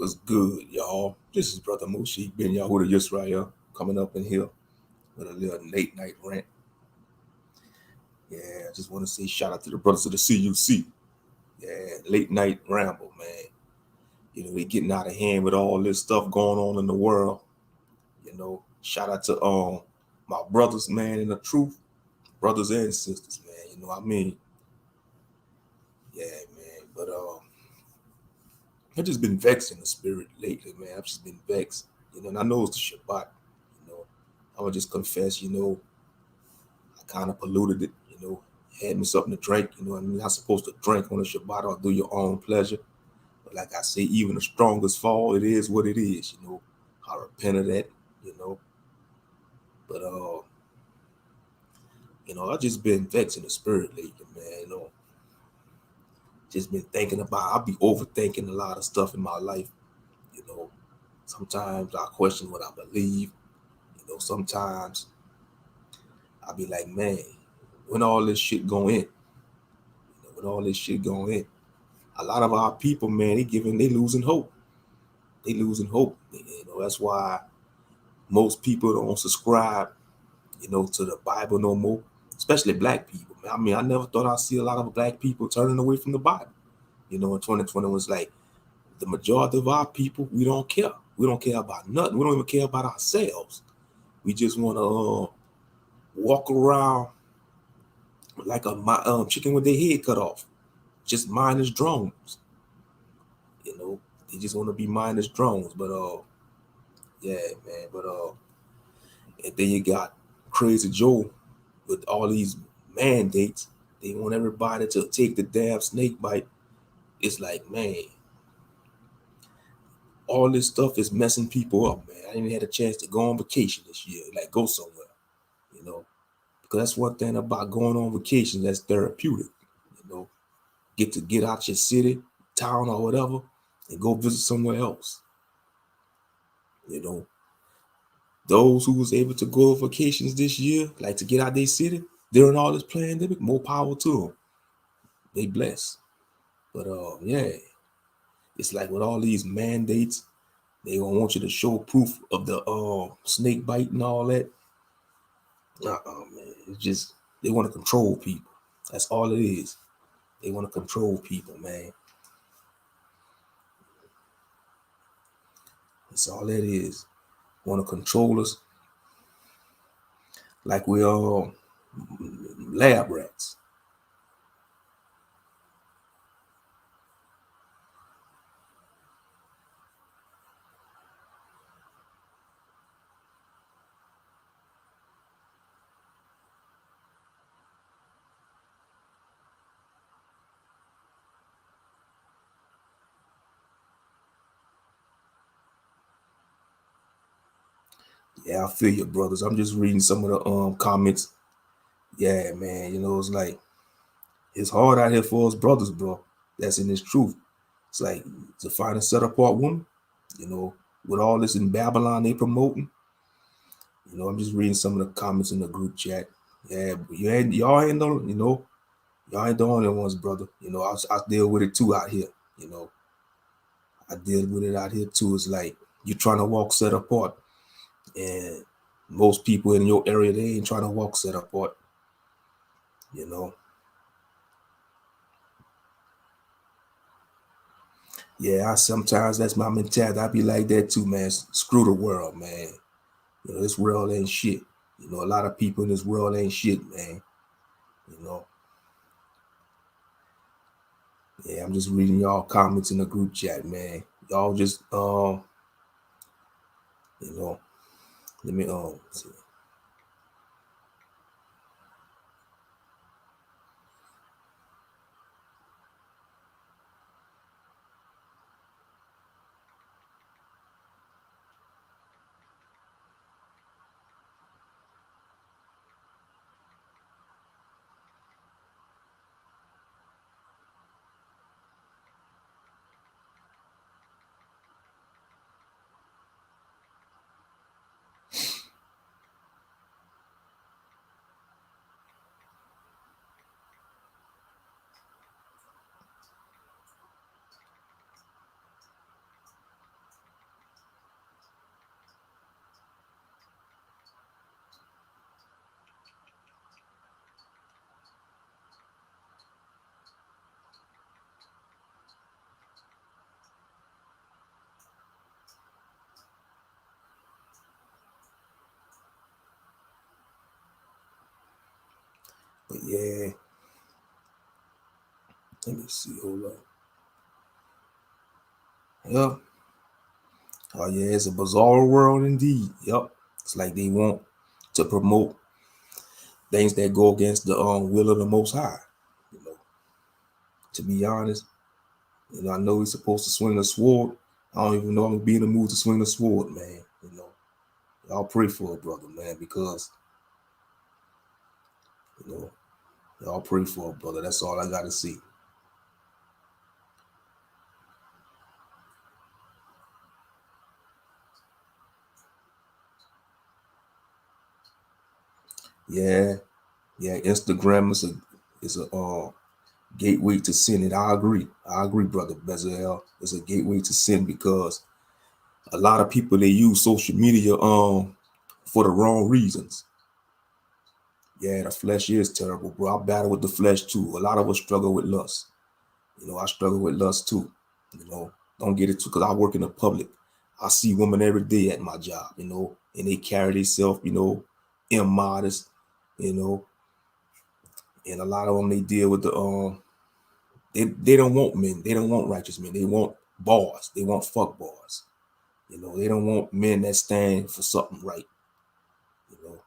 What's good, y'all? This is Brother Mushi, Ben Yahuda Yisrael, coming up in here with a little late night rant. Yeah, I just want to say shout out to the brothers of the CUC. Yeah, late night ramble, man. They getting out of hand with all this stuff going on in the world. Shout out to my brothers, man, in the truth, brothers and sisters, man. You know what I mean? Yeah, man. But I've just been vexed in the spirit lately, man. I've just been vexed. And I know it's the Shabbat. I would just confess, I kind of polluted it, had me something to drink, I'm not supposed to drink on a Shabbat or do your own pleasure. But like I say, even the strongest fall, it is what it is, I repent of that, you know. But I just been vexed in the spirit lately, man, just been thinking about, I'll be overthinking a lot of stuff in my life, you know. Sometimes I question what I believe, sometimes I'll be like, man, when all this shit go in, when all this shit go in, a lot of our people, man, they losing hope. They losing hope. That's why most people don't subscribe, to the Bible no more, especially black people. I mean, I never thought I'd see a lot of black people turning away from the Bible. In 2020 was like the majority of our people, we don't care. We don't care about nothing. We don't even care about ourselves. We just want to walk around like a chicken with their head cut off, just mindless drones. They just want to be mindless drones. But yeah, man. But and then you got Crazy Joe with all these mandates. They want everybody to take the damn snake bite. It's like, man, all this stuff is messing people up, man. I didn't have a chance to go on vacation this year, like go somewhere, because that's one thing about going on vacation, that's therapeutic, get out your city, town, or whatever, and go visit somewhere else. Those who was able to go on vacations this year, like to get out their city during all this pandemic, more power to them. They blessed. But yeah, it's like with all these mandates, they gonna want you to show proof of the snake bite and all that. Man, it's just they want to control people. That's all it is. They want to control people, man. That's all that is. Want to control us like we're all lab rats. Yeah, I feel you, brothers. I'm just reading some of the comments. Yeah, man. It's like it's hard out here for us brothers, bro. That's in this truth. It's like to find a set apart woman, with all this in Babylon they promoting. I'm just reading some of the comments in the group chat. Yeah, but y'all ain't y'all ain't the only ones, brother. I deal with it too out here. I deal with it out here too. It's like you're trying to walk set apart, and most people in your area, they ain't trying to walk set apart. Yeah, sometimes that's my mentality. I be like that too, man. Screw the world, man. This world ain't shit. A lot of people in this world ain't shit, man. Yeah, I'm just reading y'all comments in the group chat, man. Y'all just let me see. But yeah, let me see. Hold on. Yep. Oh yeah, it's a bizarre world indeed. Yep. It's like they want to promote things that go against the will of the Most High. You know, to be honest, I know he's supposed to swing the sword. I don't even know I'm gonna be in the mood to swing the sword, man. Y'all pray for a brother, man, because you know, y'all pray for a brother. That's all I gotta see. Yeah, yeah. Instagram is a gateway to sin, and I agree. I agree, brother Bezalel. It's a gateway to sin because a lot of people they use social media for the wrong reasons. Yeah, the flesh is terrible, bro. I battle with the flesh too. A lot of us struggle with lust. I struggle with lust too. Don't get it too, because I work in the public. I see women every day at my job, and they carry themselves, immodest, you know, and a lot of them they deal with they don't want men, they don't want righteous men, they want bars, they want fuck bars, they don't want men that stand for something right, you know.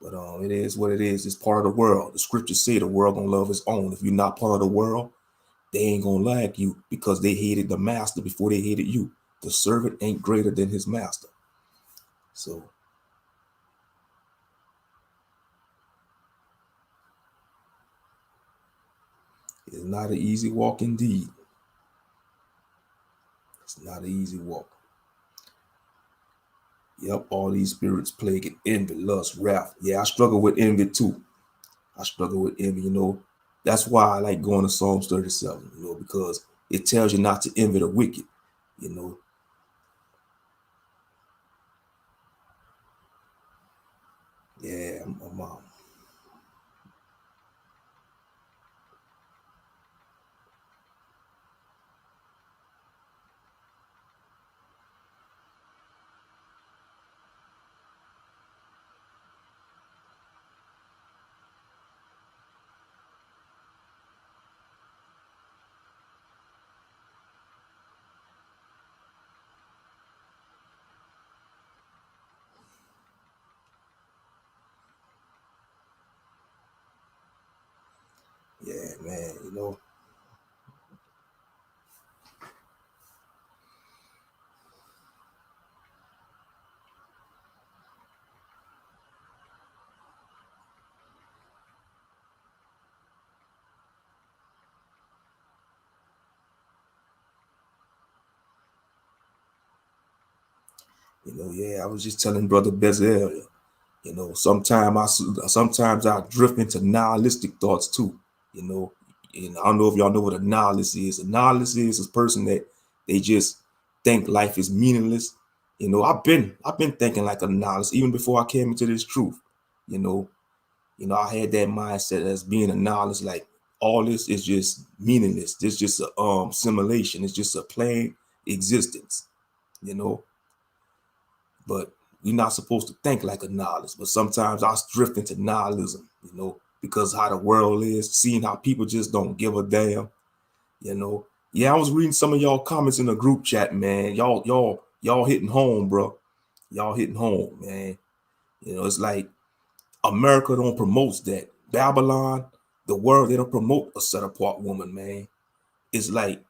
But it is what it is. It's part of the world. The scriptures say the world gonna love its own. If you're not part of the world, they ain't gonna like you because they hated the master before they hated you. The servant ain't greater than his master. So it's not an easy walk indeed. It's not an easy walk. Yep, all these spirits plaguing envy, lust, wrath. Yeah, I struggle with envy too. I struggle with envy, That's why I like going to Psalms 37, because it tells you not to envy the wicked, you know. Yeah, yeah, man, yeah, I was just telling Brother Bezalel, sometimes I drift into nihilistic thoughts too, you know. And I don't know if y'all know what a nihilist is. A nihilist is a person that they just think life is meaningless. I've been thinking like a nihilist even before I came into this truth. You know, I had that mindset as being a nihilist, like all this is just meaningless. This just a simulation. It's just a plain existence, you know. But we're not supposed to think like a nihilist. But sometimes I drift into nihilism, because how the world is, seeing how people just don't give a damn, you know. Yeah, I was reading some of y'all comments in the group chat, man. Y'all hitting home, bro. Y'all hitting home, man. It's like America don't promote that. Babylon, the world, they don't promote a set apart woman, man. It's like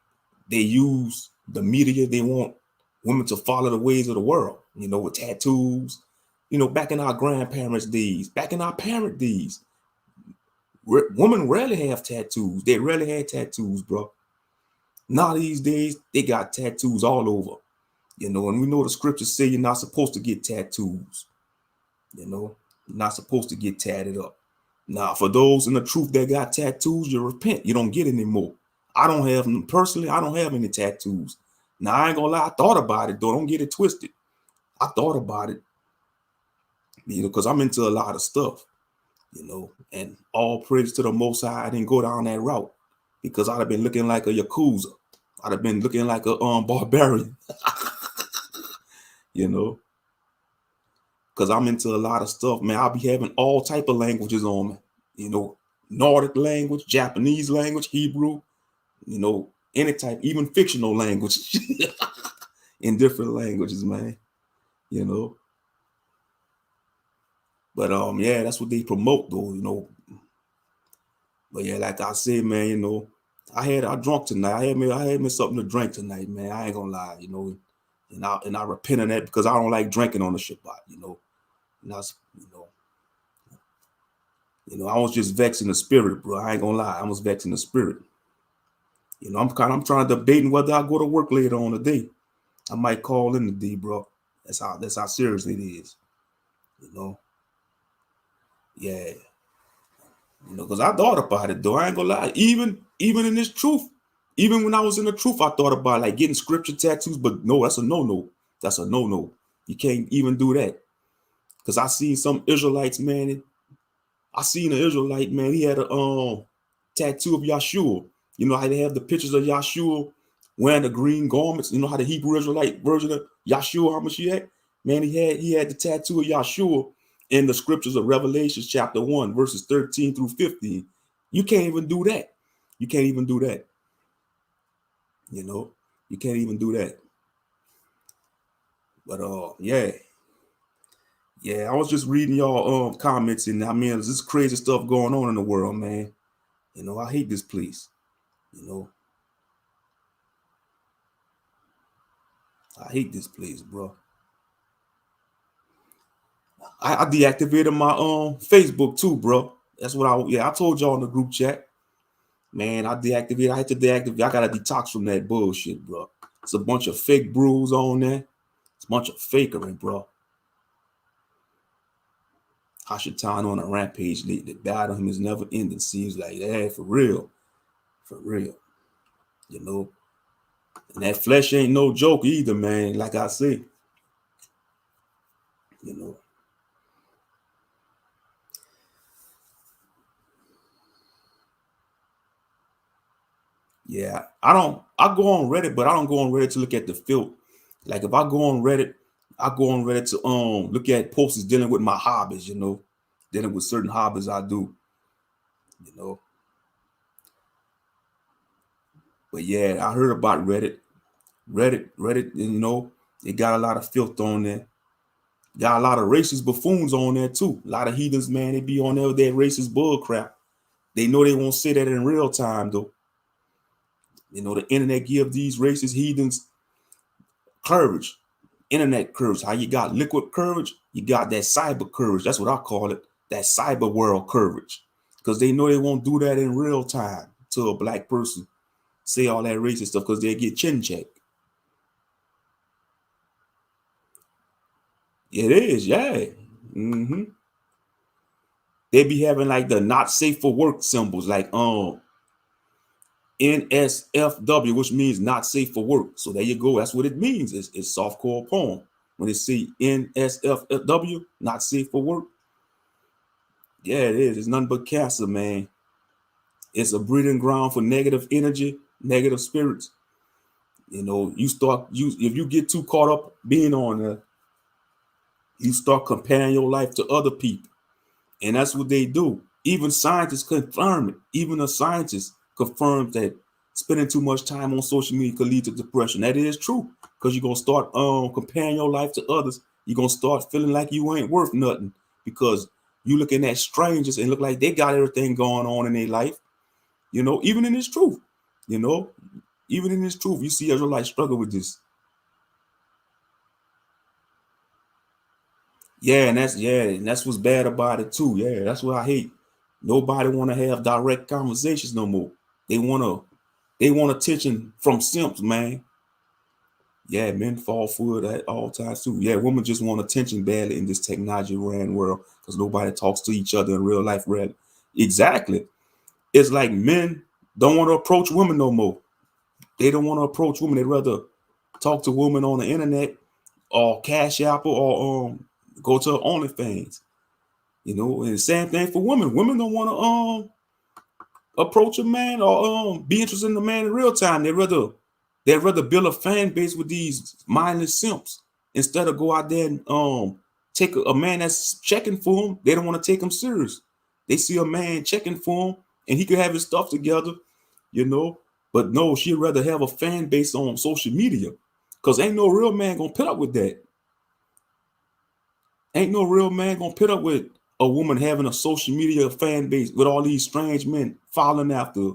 they use the media. They want women to follow the ways of the world, with tattoos. Back in our grandparents' days, back in our parent days, women rarely have tattoos. They rarely had tattoos, bro. Now these days, they got tattoos all over, and we know the scriptures say you're not supposed to get tattoos, you're not supposed to get tatted up. Now, for those in the truth that got tattoos, you repent. You don't get any more. I don't have them personally. I don't have any tattoos. Now, I ain't gonna lie. I thought about it though. Don't get it twisted. I thought about it, because I'm into a lot of stuff, and all praise to the Most High. I didn't go down that route because I'd have been looking like a Yakuza. I'd have been looking like a barbarian, you know, because I'm into a lot of stuff, man. I'll be having all type of languages on me, you know, Nordic language, Japanese language, Hebrew, you know, any type, even fictional language in different languages, man. You know. But yeah, that's what they promote though, you know. But yeah, like I said, man, you know, I drunk tonight. I had me something to drink tonight, man. I ain't gonna lie, you know. And I repent of that because I don't like drinking on the Shabbat, you know. And that's, you know, I was just vexing the spirit, bro. I ain't gonna lie, I was vexing the spirit. You know, I'm trying to debating whether I go to work later on the day. I might call in the day, bro. That's how serious it is. You know, yeah. You know, because I thought about it though. I ain't gonna lie. Even in this truth, even when I was in the truth, I thought about like getting scripture tattoos, but no, that's a no-no. That's a no-no. You can't even do that. Because I seen some Israelites, man. I seen an Israelite, man. He had a tattoo of Yahshua. You know how they have the pictures of Yahshua wearing the green garments. You know how the Hebrew Israelite version of Yahshua, how much he had? Man, he had the tattoo of Yahshua in the scriptures of Revelation chapter 1, verses 13 through 15. You can't even do that. You can't even do that. You know, you can't even do that. But yeah. Yeah, I was just reading y'all comments, and I mean, there's this crazy stuff going on in the world, man. You know, I hate this place. You know, I hate this place, bro. I deactivated my Facebook too, bro. That's what I told y'all in the group chat. Man, I had to deactivate. I gotta detox from that bullshit, bro. It's a bunch of fake brews on there. It's a bunch of fakery, bro. Hashatan on a rampage lately. The battle him is never ending. Seems like that for real. For real. You know. And that flesh ain't no joke either, man. Like I say. You know. Yeah, I go on Reddit, but I don't go on Reddit to look at the filth. Like if I go on Reddit, I go on Reddit to look at posts dealing with my hobbies, you know, dealing with certain hobbies I do, you know. But yeah, I heard about Reddit. Reddit, you know, they got a lot of filth on there. Got a lot of racist buffoons on there too. A lot of heathens, man, they be on there with that racist bull crap. They know they won't say that in real time though. You know, the internet give these racist heathens courage, internet courage. How you got liquid courage, you got that cyber courage. That's what I call it, that cyber world courage. Because they know they won't do that in real time to a black person. Say all that racist stuff because they get chin checked. It is, yeah. Mm-hmm. They be having like the not safe for work symbols, like NSFW, which means not safe for work. So there you go. That's what it means. It's softcore porn. When they say NSFW, not safe for work. Yeah, it is. It's nothing but cancer, man. It's a breeding ground for negative energy, negative spirits. You know, if you get too caught up being on there, you start comparing your life to other people. And that's what they do. Even scientists confirm it. Even a scientist confirms that spending too much time on social media could lead to depression. That is true. Because you're gonna start comparing your life to others. You're gonna start feeling like you ain't worth nothing because you looking at strangers and look like they got everything going on in their life. You know, even in this truth, you know, even in this truth, you see Israelites struggle with this. And that's what's bad about it too. Yeah, that's what I hate. Nobody want to have direct conversations no more. They want attention from simps, man. Yeah, men fall for it at all times too. Yeah, women just want attention badly in this technology ran world because nobody talks to each other in real life. Exactly. It's like men don't want to approach women no more. They don't want to approach women. They'd rather talk to women on the internet or Cash Apple or go to OnlyFans. You know, and the same thing for women. Women don't want to approach a man or be interested in a man in real time. They'd rather build a fan base with these mindless simps instead of go out there and take a man that's checking for them. They don't want to take them serious. They see a man checking for him and he could have his stuff together, you know. But no, she'd rather have a fan base on social media because ain't no real man gonna put up with that. Ain't no real man gonna put up with a woman having a social media fan base with all these strange men following after,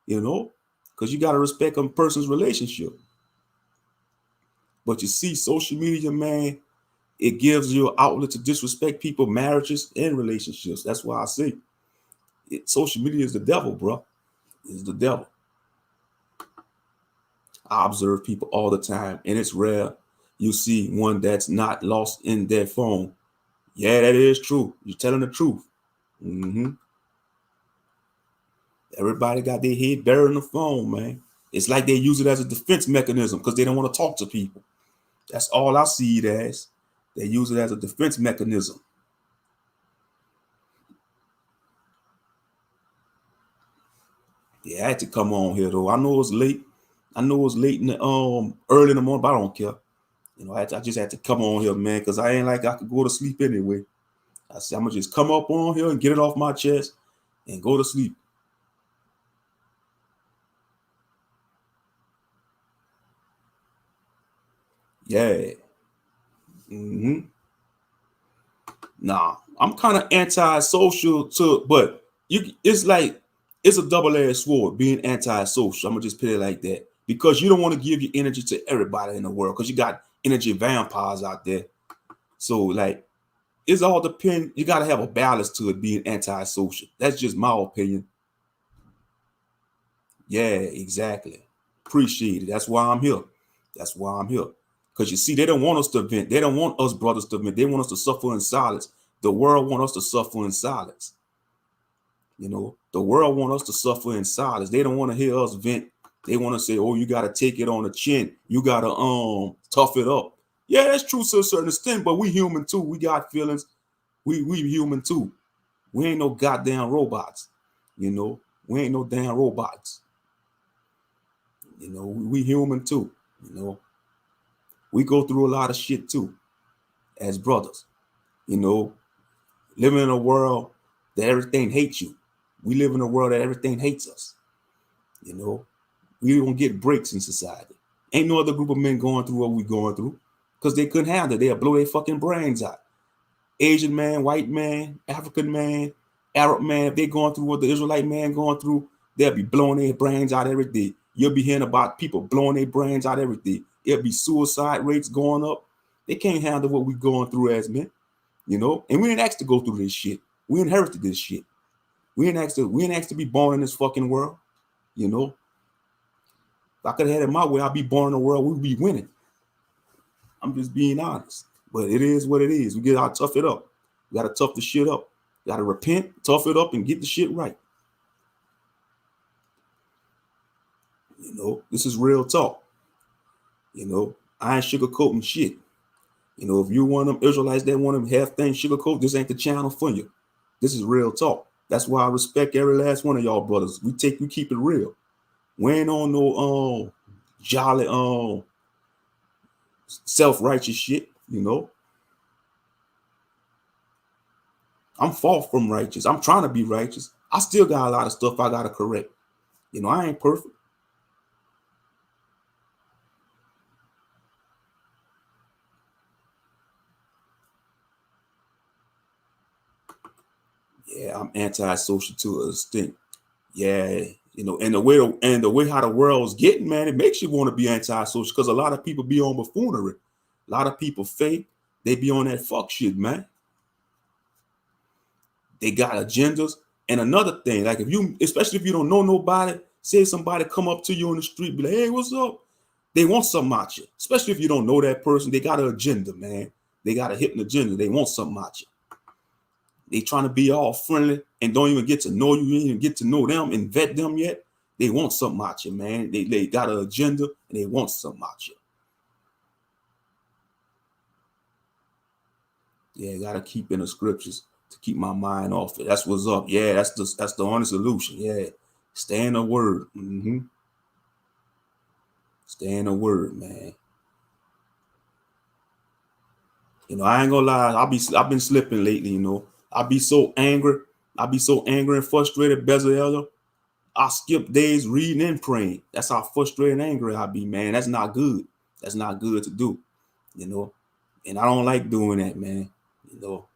you know, because you got to respect a person's relationship. But you see, social media, man, it gives you an outlet to disrespect people, marriages, and relationships. That's why I say social media is the devil, bro. It's the devil. I observe people all the time, and it's rare you see one that's not lost in their phone. Yeah, that is true. You're telling the truth. Mm-hmm. Everybody got their head buried in the phone, man. It's like they use it as a defense mechanism because they don't want to talk to people. That's all I see it as. They use it as a defense mechanism. Yeah, I had to come on here though. I know it's late. I know it's late in the early in the morning, but I don't care. You know, I just had to come on here, man, because I ain't like I could go to sleep anyway. I said I'm gonna just come up on here and get it off my chest and go to sleep. Yeah. Mm-hmm. Nah, I'm kind of anti-social too, but it's like it's a double-edged sword being anti-social. I'm gonna just put it like that because you don't want to give your energy to everybody in the world because you got energy vampires out there. So like it's all depend. You got to have a balance to it being anti-social. That's just my opinion. Yeah, exactly. Appreciate it. That's why I'm here. That's why I'm here. Because you see, they don't want us to vent. They don't want us brothers to vent. They want us to suffer in silence. The world want us to suffer in silence. You know, the world want us to suffer in silence. They don't want to hear us vent. They want to say, "Oh, you got to take it on the chin. You got to tough it up." Yeah, that's true to a certain extent, but we human too. We got feelings. We human too. We ain't no goddamn robots. You know, we ain't no damn robots. You know, we human too. You know, we go through a lot of shit too as brothers. You know, living in a world that everything hates you. We live in a world that everything hates us. You know, we don't get breaks in society. Ain't no other group of men going through what we going through because they couldn't handle it. They'll blow their fucking brains out. Asian man, white man, African man, Arab man, if they're going through what the Israelite man going through, they'll be blowing their brains out every day. You'll be hearing about people blowing their brains out every day. It'll be suicide rates going up. They can't handle what we're going through as men, you know. And we didn't ask to go through this shit. We inherited this shit. We didn't ask to be born in this fucking world, you know. If I could have had it my way, I'd be born in a world we'd be winning. I'm just being honest. But it is what it is. We gotta tough it up. We gotta tough the shit up. We gotta repent, tough it up, and get the shit right. You know, this is real talk. You know, I ain't sugarcoating shit. You know, if you one of them Israelites that want to have things sugarcoat, this ain't the channel for you. This is real talk. That's why I respect every last one of y'all brothers. We keep it real. We ain't on no jolly self-righteous shit, you know. I'm far from righteous. I'm trying to be righteous. I still got a lot of stuff I gotta correct. You know, I ain't perfect. Yeah, I'm anti-social to a extent. Yeah, you know, and the way how the world's getting, man, it makes you want to be anti-social because a lot of people be on buffoonery. A lot of people fake. They be on that fuck shit, man. They got agendas. And another thing, like if you, especially if you don't know nobody, say somebody come up to you on the street, be like, "Hey, what's up?" They want something out you. Especially if you don't know that person, they got an agenda, man. They got a hidden agenda. They want something out you. They trying to be all friendly and don't even get to know you. You ain't even get to know them and vet them yet. They want something out you, man. They got an agenda and they want something out you. Yeah, gotta keep in the scriptures to keep my mind off it. That's what's up. Yeah, that's the only solution. Yeah, stay in the word. Stay in the word, man. You know, I ain't gonna lie. I've been slipping lately. You know, I be so angry. I be so angry and frustrated, Bezalel. I skip days reading and praying. That's how frustrated and angry I be, man. That's not good. That's not good to do, you know. And I don't like doing that, man. You know.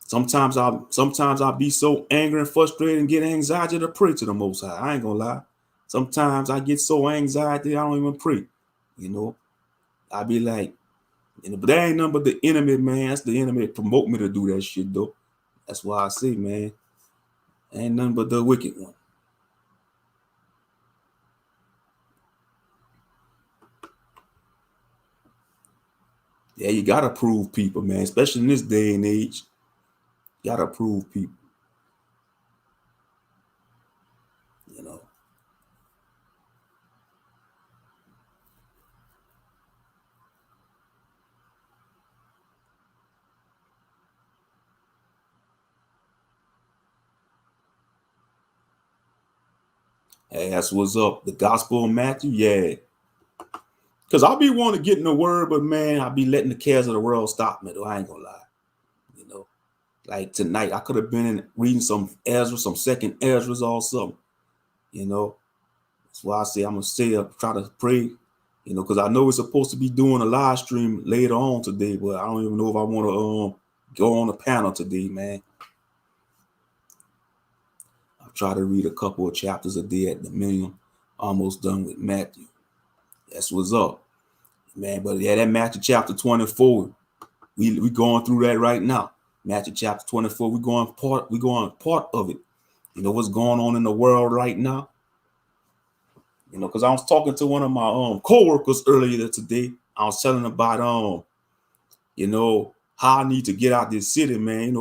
Sometimes I be so angry and frustrated and get anxiety to pray to the Most High. I ain't gonna lie. Sometimes I get so anxiety I don't even pray. You know, I be like, but that ain't nothing but the enemy, man. That's the enemy that promote me to do that shit, though. That's why I say, man, ain't nothing but the wicked one. Yeah, you gotta prove people, man. Especially in this day and age, you gotta prove people. You know. Hey, that's what's up. The Gospel of Matthew, yeah. Cause I'll be wanting to get in the word, but man, I'll be letting the cares of the world stop me, though. I ain't gonna lie. You know. Like tonight, I could have been in reading some Ezra, some second Ezra's or something. You know, that's why I say I'm gonna stay up, try to pray. You know, because I know we're supposed to be doing a live stream later on today, but I don't even know if I want to go on a panel today, man. I'll try to read a couple of chapters a day at the minimum. Almost done with Matthew. That's what's up, man. But yeah, that Matthew chapter 24, we going through that right now. Matthew chapter 24, we going part of it. You know what's going on in the world right now. You know, because I was talking to one of my co-workers earlier today. I was telling about you know, how I need to get out this city, man.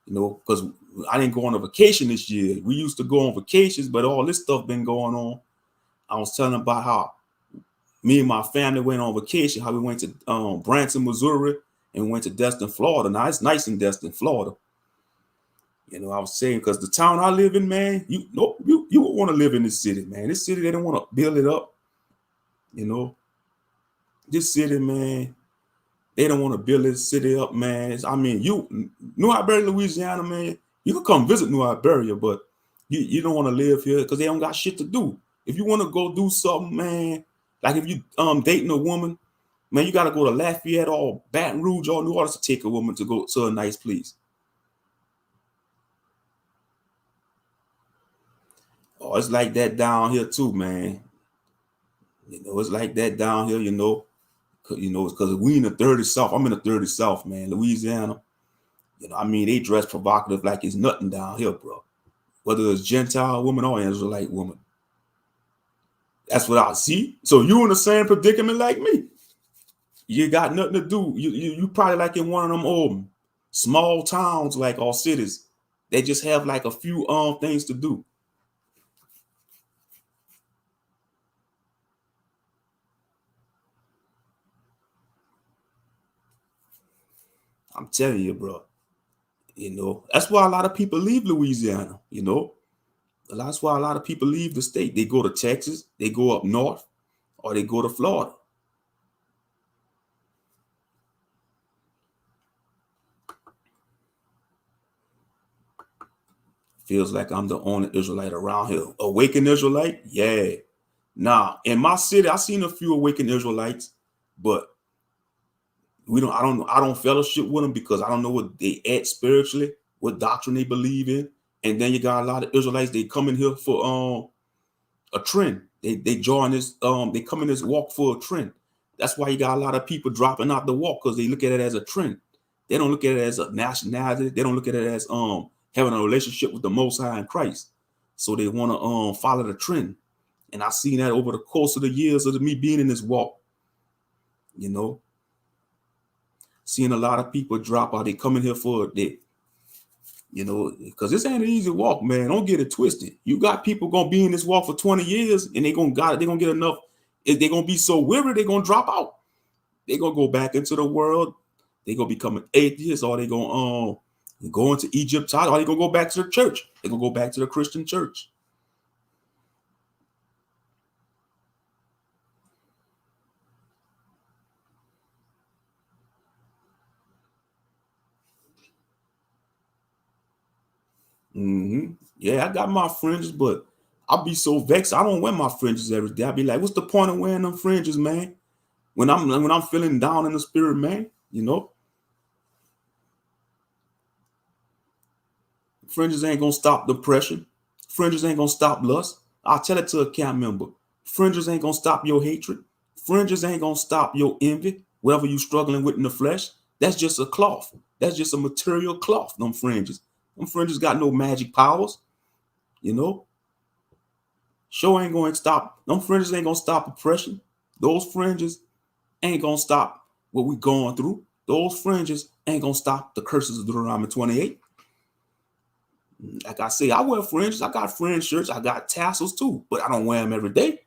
Because I didn't go on a vacation this year. We used to go on vacations, but all this stuff been going on. I was telling about how me and my family went on vacation, how we went to Branson, Missouri, and we went to Destin, Florida. Now it's nice in Destin, Florida. You know, I was saying because the town I live in, man, you would want to live in this city, man. This city, they don't want to build it up. You know, this city, man, they don't want to build this city up, man. I mean, New Iberia, Louisiana, man, you can come visit New Iberia, but you don't want to live here because they don't got shit to do. If you want to go do something, man, like if you dating a woman, man, you got to go to Lafayette or Baton Rouge or New Orleans to take a woman to go to a nice place. Oh, it's like that down here too, man. You know, it's like that down here, you know. You know, it's because we in the 30 South. I'm in the 30 South, man, Louisiana. You know, I mean, they dress provocative like it's nothing down here, bro. Whether it's Gentile woman or Israelite woman. That's what I see. So you in the same predicament like me. You got nothing to do. You probably like in one of them old small towns like our cities. They just have like a few things to do. I'm telling you, bro. You know, that's why a lot of people leave Louisiana, you know. That's why a lot of people leave the state. They go to Texas, they go up north, or they go to Florida. Feels like I'm the only Israelite around here. Awakened Israelite? Yeah. Nah, in my city, I seen a few awakened Israelites, but I don't fellowship with them because I don't know what they at spiritually, what doctrine they believe in. And then you got a lot of Israelites, they come in here for a trend. They join this, they come in this walk for a trend. That's why you got a lot of people dropping out the walk because they look at it as a trend. They don't look at it as a nationality. They don't look at it as having a relationship with the Most High in Christ. So they want to follow the trend. And I've seen that over the course of the years of me being in this walk. You know, seeing a lot of people drop out. They come in here for it. You know, because this ain't an easy walk, man. Don't get it twisted. You got people gonna be in this walk for 20 years and they're gonna get enough. If they're gonna be so weary, they're gonna drop out. They're gonna go back into the world. They're gonna become an atheist, or they gonna go into Egypt, or they gonna go back to the church. They're gonna go back to the Christian church. Yeah, I got my fringes, but I'll be so vexed. I don't wear my fringes every day. I'll be like, what's the point of wearing them fringes, man? When I'm feeling down in the spirit, man, fringes ain't gonna stop depression. Fringes ain't gonna stop lust. I'll tell it to a camp member. Fringes ain't gonna stop your hatred. Fringes ain't gonna stop your envy. Whatever you struggling with in the flesh, that's just a cloth. That's just a material cloth. Them fringes. Them fringes got no magic powers. You know, show ain't gonna stop. Them fringes ain't gonna stop oppression. Those fringes ain't gonna stop what we going through. Those fringes ain't gonna stop the curses of Deuteronomy 28. Like I say, I wear fringes. I got fringe shirts. I got tassels too, but I don't wear them every day.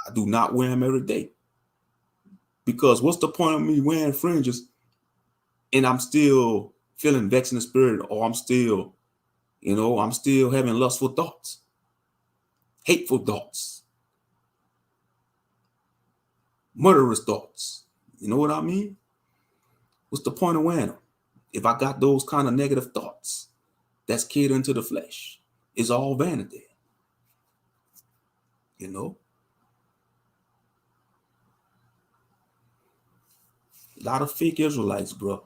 I do not wear them every day. Because what's the point of me wearing fringes and I'm still feeling vexed in the spirit, or I'm still having lustful thoughts, hateful thoughts, murderous thoughts. You know what I mean? What's the point of wearing them? If I got those kind of negative thoughts, that's catering to the flesh. It's all vanity. You know? A lot of fake Israelites, bro.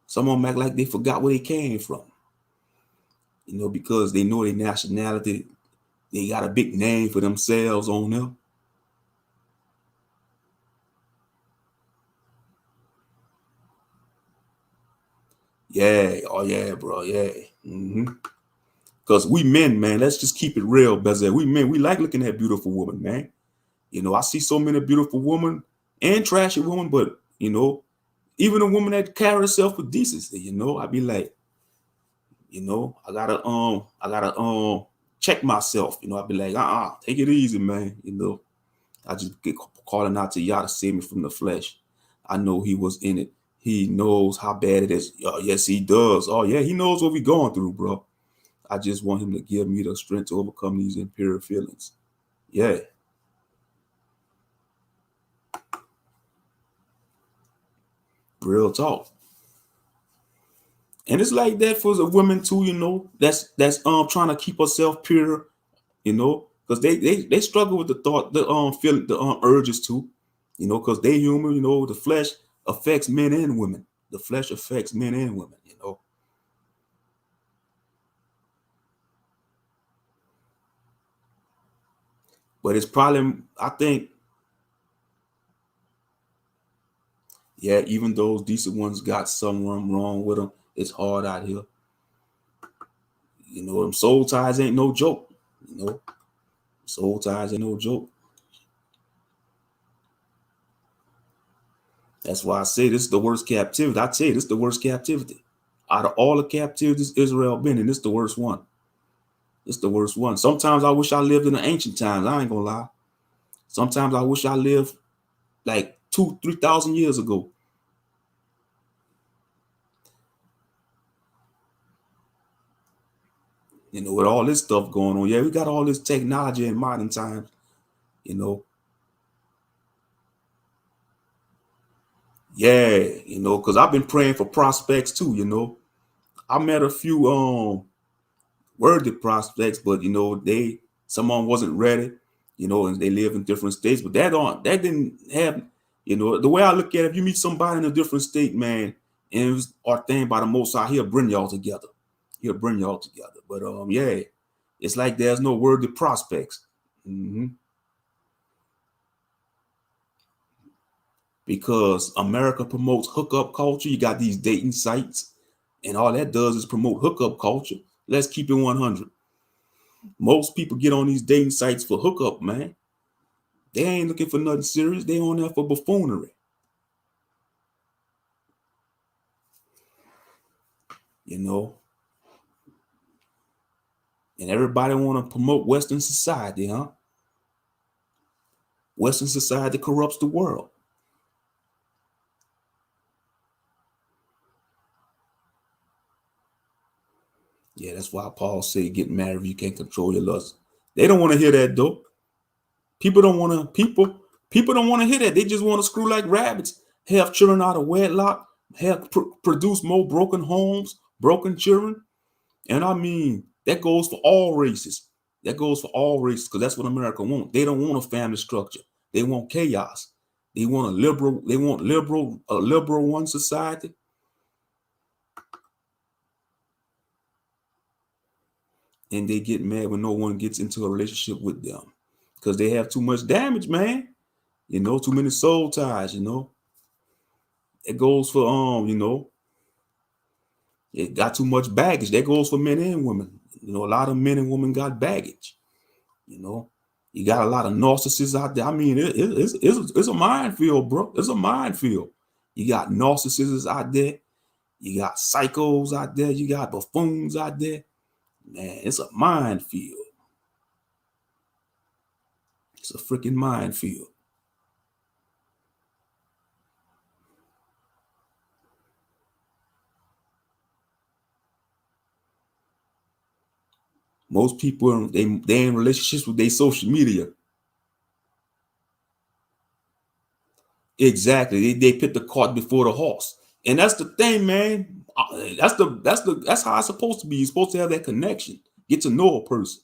Some of them act like they forgot where they came from. Because they know their nationality. They got a big name for themselves on them. Yeah. Oh, yeah, bro. Yeah. Because we men, man, let's just keep it real, Bezel. We men, we like looking at beautiful women, man. I see so many beautiful women and trashy women, but, even a woman that carry herself with decency, I be like, I gotta check myself. I be like, take it easy, man. I just get calling out to Yah to save me from the flesh. I know he was in it. He knows how bad it is. Yes, he does. Oh, yeah, he knows what we're going through, bro. I just want him to give me the strength to overcome these impure feelings. Yeah. Real talk. And it's like that for the women too, that's trying to keep herself pure, because they struggle with the thought, the feeling, the urges too, because they human, the flesh affects men and women. The flesh affects men and women. But it's probably, I think, yeah, even those decent ones got something wrong with them. It's hard out here. Them soul ties ain't no joke. Soul ties ain't no joke. That's why I say this is the worst captivity. I tell you, this is the worst captivity. Out of all the captivities Israel been in, this is the worst one. It's the worst one. Sometimes I wish I lived in the ancient times. I ain't gonna lie. Sometimes I wish I lived like 2,000-3,000 years ago. With all this stuff going on. Yeah, we got all this technology in modern times. Yeah, because I've been praying for prospects too. I met a few worthy prospects, but some of them wasn't ready, and they live in different states. But that didn't have, the way I look at it, if you meet somebody in a different state, man, and it was ordained by the Most High, he'll bring y'all together. He'll bring y'all together. But yeah, it's like there's no worthy prospects. Because America promotes hookup culture. You got these dating sites, and all that does is promote hookup culture. Let's keep it 100. Most people get on these dating sites for hookup, man. They ain't looking for nothing serious. They on there for buffoonery. And everybody want to promote Western society, huh? Western society corrupts the world. Yeah, that's why Paul said get married if you can't control your lust. They don't want to hear that though. People don't want to hear that. They just want to screw like rabbits, have children out of wedlock, produce more broken homes, broken children. And I mean, that goes for all races. That goes for all races because that's what America wants. They don't want a family structure. They want chaos. They want a liberal one society. And they get mad when no one gets into a relationship with them because they have too much damage, man. Too many soul ties. It goes for it got too much baggage. That goes for men and women. A lot of men and women got baggage. You got a lot of narcissists out there. I mean, it's a minefield, bro. It's a minefield. You got narcissists out there. You got psychos out there. You got buffoons out there. Man, it's a minefield. It's a freaking minefield. Most people, they in relationships with their social media. Exactly. They put the cart before the horse. And that's the thing, man. That's how it's supposed to be. You're supposed to have that connection, get to know a person.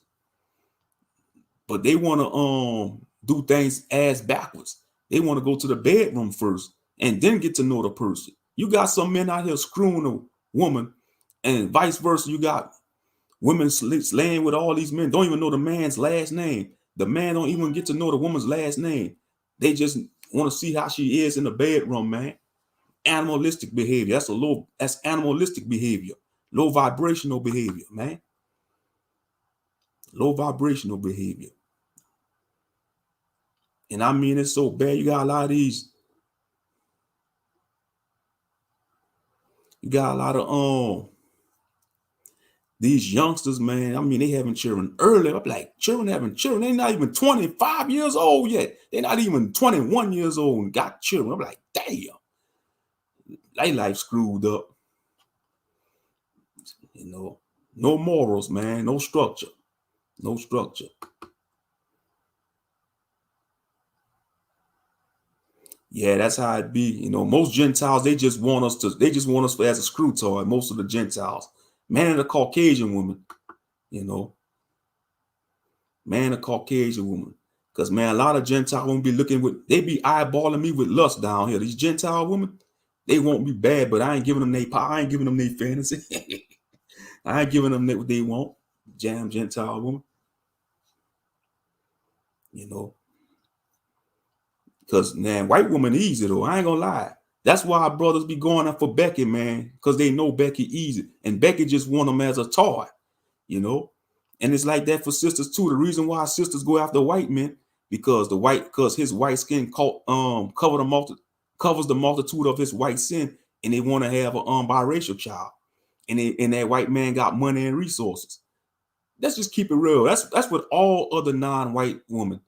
But they want to do things ass backwards. They want to go to the bedroom first and then get to know the person. You got some men out here screwing a woman, and vice versa. You got women slaying with all these men, don't even know the man's last name. The man don't even get to know the woman's last name. They just want to see how she is in the bedroom, man. Animalistic behavior. That's animalistic behavior. Low vibrational behavior, man. Low vibrational behavior. And I mean, it's so bad. You got a lot of these youngsters, man. I mean, they having children early. I'm like, children having children. They're not even 25 years old yet. They're not even 21 years old and got children. I'm like, damn. They life screwed up. No morals, man. No structure. No structure. Yeah, that's how it be. Most Gentiles, they just want us as a screw toy. Most of the Gentiles, man, and a Caucasian woman, man, a Caucasian woman. Because, man, a lot of Gentile women they be eyeballing me with lust down here. These Gentile women, they won't be bad, but I ain't giving them I ain't giving them their fantasy. I ain't giving them what they want. Gentile woman. Because, man, white woman easy, though. I ain't gonna lie. That's why our brothers be going up for Becky, man, because they know Becky easy. And Becky just want them as a toy, And it's like that for sisters, too. The reason why sisters go after white men, because his white skin covers the multitude of his white sin, and they want to have a biracial child. And that white man got money and resources. Let's just keep it real. That's what all other non-white women,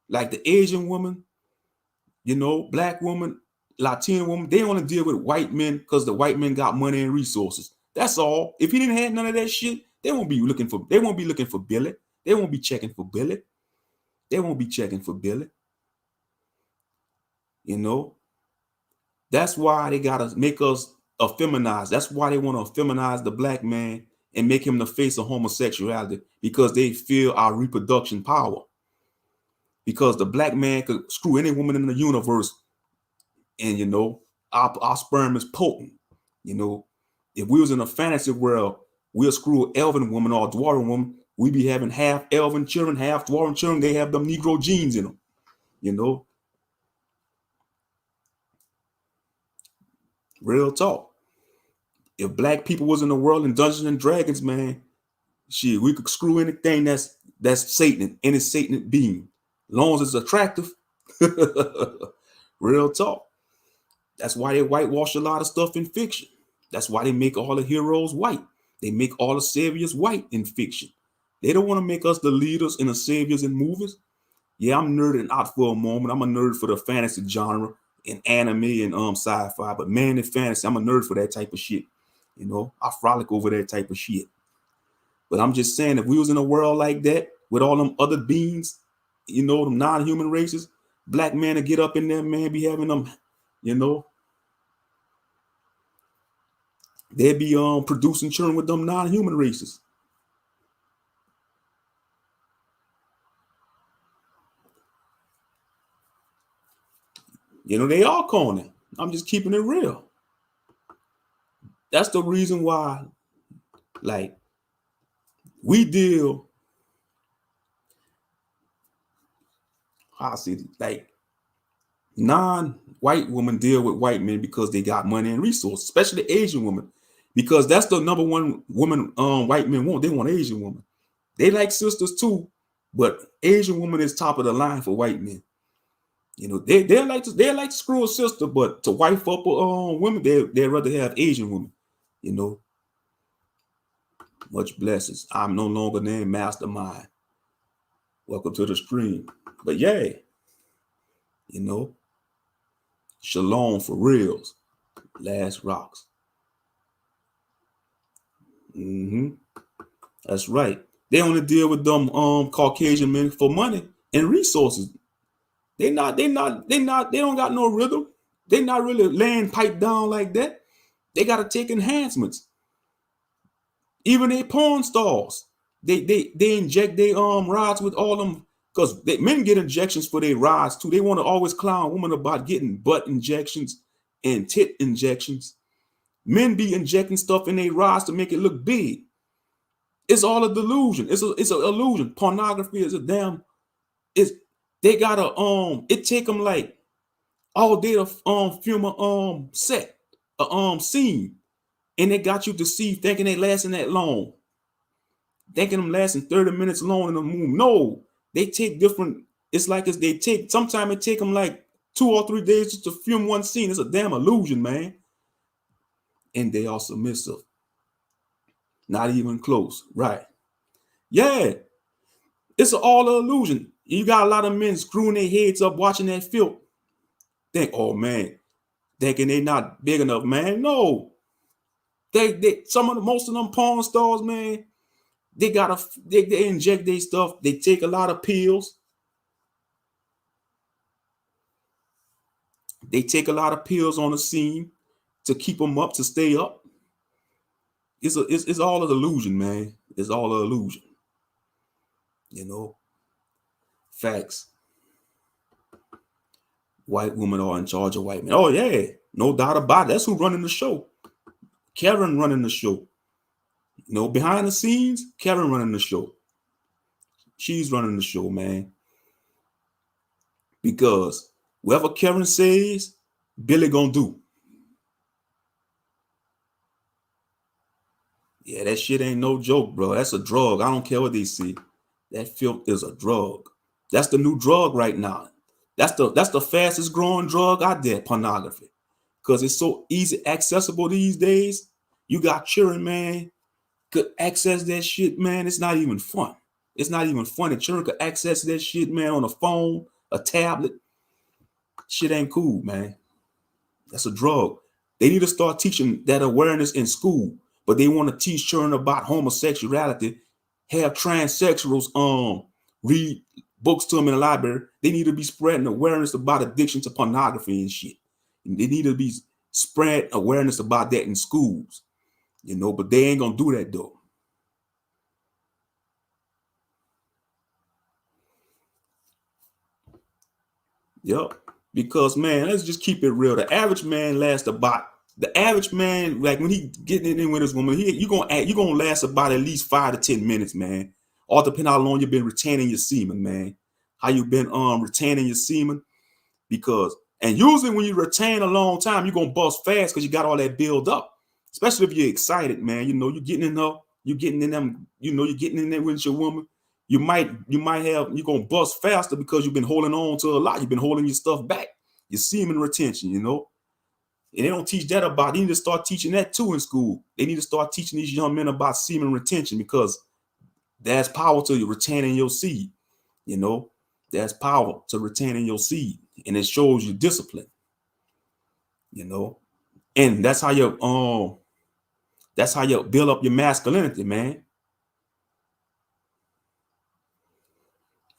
like the Asian woman, black woman, Latino woman, they want to deal with white men because the white men got money and resources. That's all. If he didn't have none of that shit, they won't be looking for Billy. They won't be checking for Billy. That's why they gotta make us effeminize. That's why they want to feminize the black man and make him the face of homosexuality, because they feel our reproduction power. Because the black man could screw any woman in the universe, and our sperm is potent. If we was in a fantasy world, we'll screw an elven woman or a dwarven woman. We be having half elven children, half dwarven children. They have them Negro genes in them. Real talk. If black people was in the world in Dungeons and Dragons, man, shit, we could screw anything that's Satan, any Satan being, as long as it's attractive. Real talk. That's why they whitewash a lot of stuff in fiction. That's why they make all the heroes white. They make all the saviors white in fiction. They don't want to make us the leaders and the saviors in movies. Yeah, I'm nerding out for a moment. I'm a nerd for the fantasy genre and anime and sci-fi, but man, in fantasy, I'm a nerd for that type of shit. I frolic over that type of shit. But I'm just saying, if we was in a world like that with all them other beings, them non-human races, black men to get up in there, man, be having them, They'd be producing children with them non-human races. You know, they are corny. I'm just keeping it real. That's the reason why, like, we deal, I see, like, non-white women deal with white men because they got money and resources, especially Asian women, because that's the number one woman white men want. They want Asian women. They like sisters too, but Asian woman is top of the line for white men. You know, they like to screw a sister, but to wife up women, they rather have Asian women. You know, much blessings. I'm no longer named Mastermind. Welcome to the stream. But yeah, you know, shalom for reals. Last rocks. That's right. They only deal with them Caucasian men for money and resources. They don't got no rhythm. They not really laying pipe down like that. They gotta take enhancements. Even they porn stars. They inject their rods with all them, because men get injections for their rods too. They want to always clown women about getting butt injections and tit injections. Men be injecting stuff in their rods to make it look big. It's all a delusion. It's an illusion. Pornography is a damn. It's they gotta it take them like all day to film a set a scene, and they got you deceived thinking they lasting that long, thinking them lasting 30 minutes long in the moon. No, they take different. It's like they take. Sometimes it take them like 2 or 3 days just to film one scene. It's a damn illusion, man. And they are submissive. Not even close, right? Yeah, it's all an illusion. You got a lot of men screwing their heads up watching that film. Think, oh man, thinking they not big enough, man. No, they most of them porn stars, man. They inject their stuff. They take a lot of pills. They take a lot of pills on the scene to keep them up, to stay up. It's all an illusion, man. It's all an illusion. You know, facts. White women are in charge of white men. Oh yeah, no doubt about it. That's who running the show. Karen running the show. You know, behind the scenes, Karen running the show. She's running the show, man. Because whatever Karen says, Billy gonna do. Yeah, that shit ain't no joke, bro. That's a drug. I don't care what they say. That filth is a drug. That's the new drug right now. That's the fastest growing drug out there, pornography. Because it's so easy accessible these days. You got children, man, could access that shit, man. It's not even fun. It's not even funny. Children could access that shit, man, on a phone, a tablet. Shit ain't cool, man. That's a drug. They need to start teaching that awareness in school, but they want to teach children about homosexuality, have transsexuals read books to them in the library. They need to be spreading awareness about addiction to pornography and shit. And they need to be spread awareness about that in schools, you know, but they ain't gonna do that though. Yep. Because man, let's just keep it real. The average man like when he getting in with his woman, you gonna last about at least 5 to 10 minutes, man. All depending how long you've been retaining your semen, man. How you been retaining your semen. Because and usually when you retain a long time, you're gonna bust fast because you got all that build up. Especially if you're excited, man. You know, you're getting in there, you're getting in them, you know, you're getting in there with your woman. You're gonna bust faster because you've been holding on to a lot. You've been holding your stuff back, your semen retention, you know. And they don't teach that about. They need to start teaching that too in school. They need to start teaching these young men about semen retention because there's power to you retaining your seed. You know, there's power to retaining your seed, and it shows you discipline. You know, and that's how you build up your masculinity, man.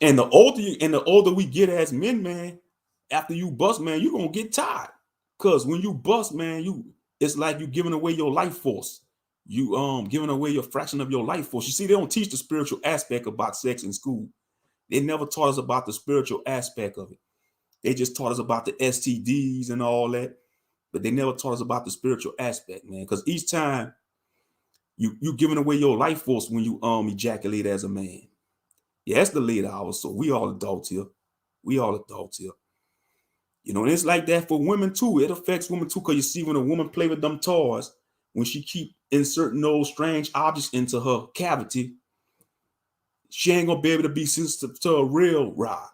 And the older we get as men, man, after you bust, man, you're gonna get tired. Cause when you bust, man, It's like you giving away your life force. You giving away your fraction of your life force. You see, they don't teach the spiritual aspect about sex in school. They never taught us about the spiritual aspect of it. They just taught us about the STDs and all that, but they never taught us about the spiritual aspect, man. Because each time you giving away your life force when you ejaculate as a man. Yeah, it's the late hours, so we all adults here. We all adults here. You know, and it's like that for women too. It affects women too, because you see when a woman play with them toys, when she keep inserting those strange objects into her cavity, she ain't gonna be able to be sensitive to a real rod.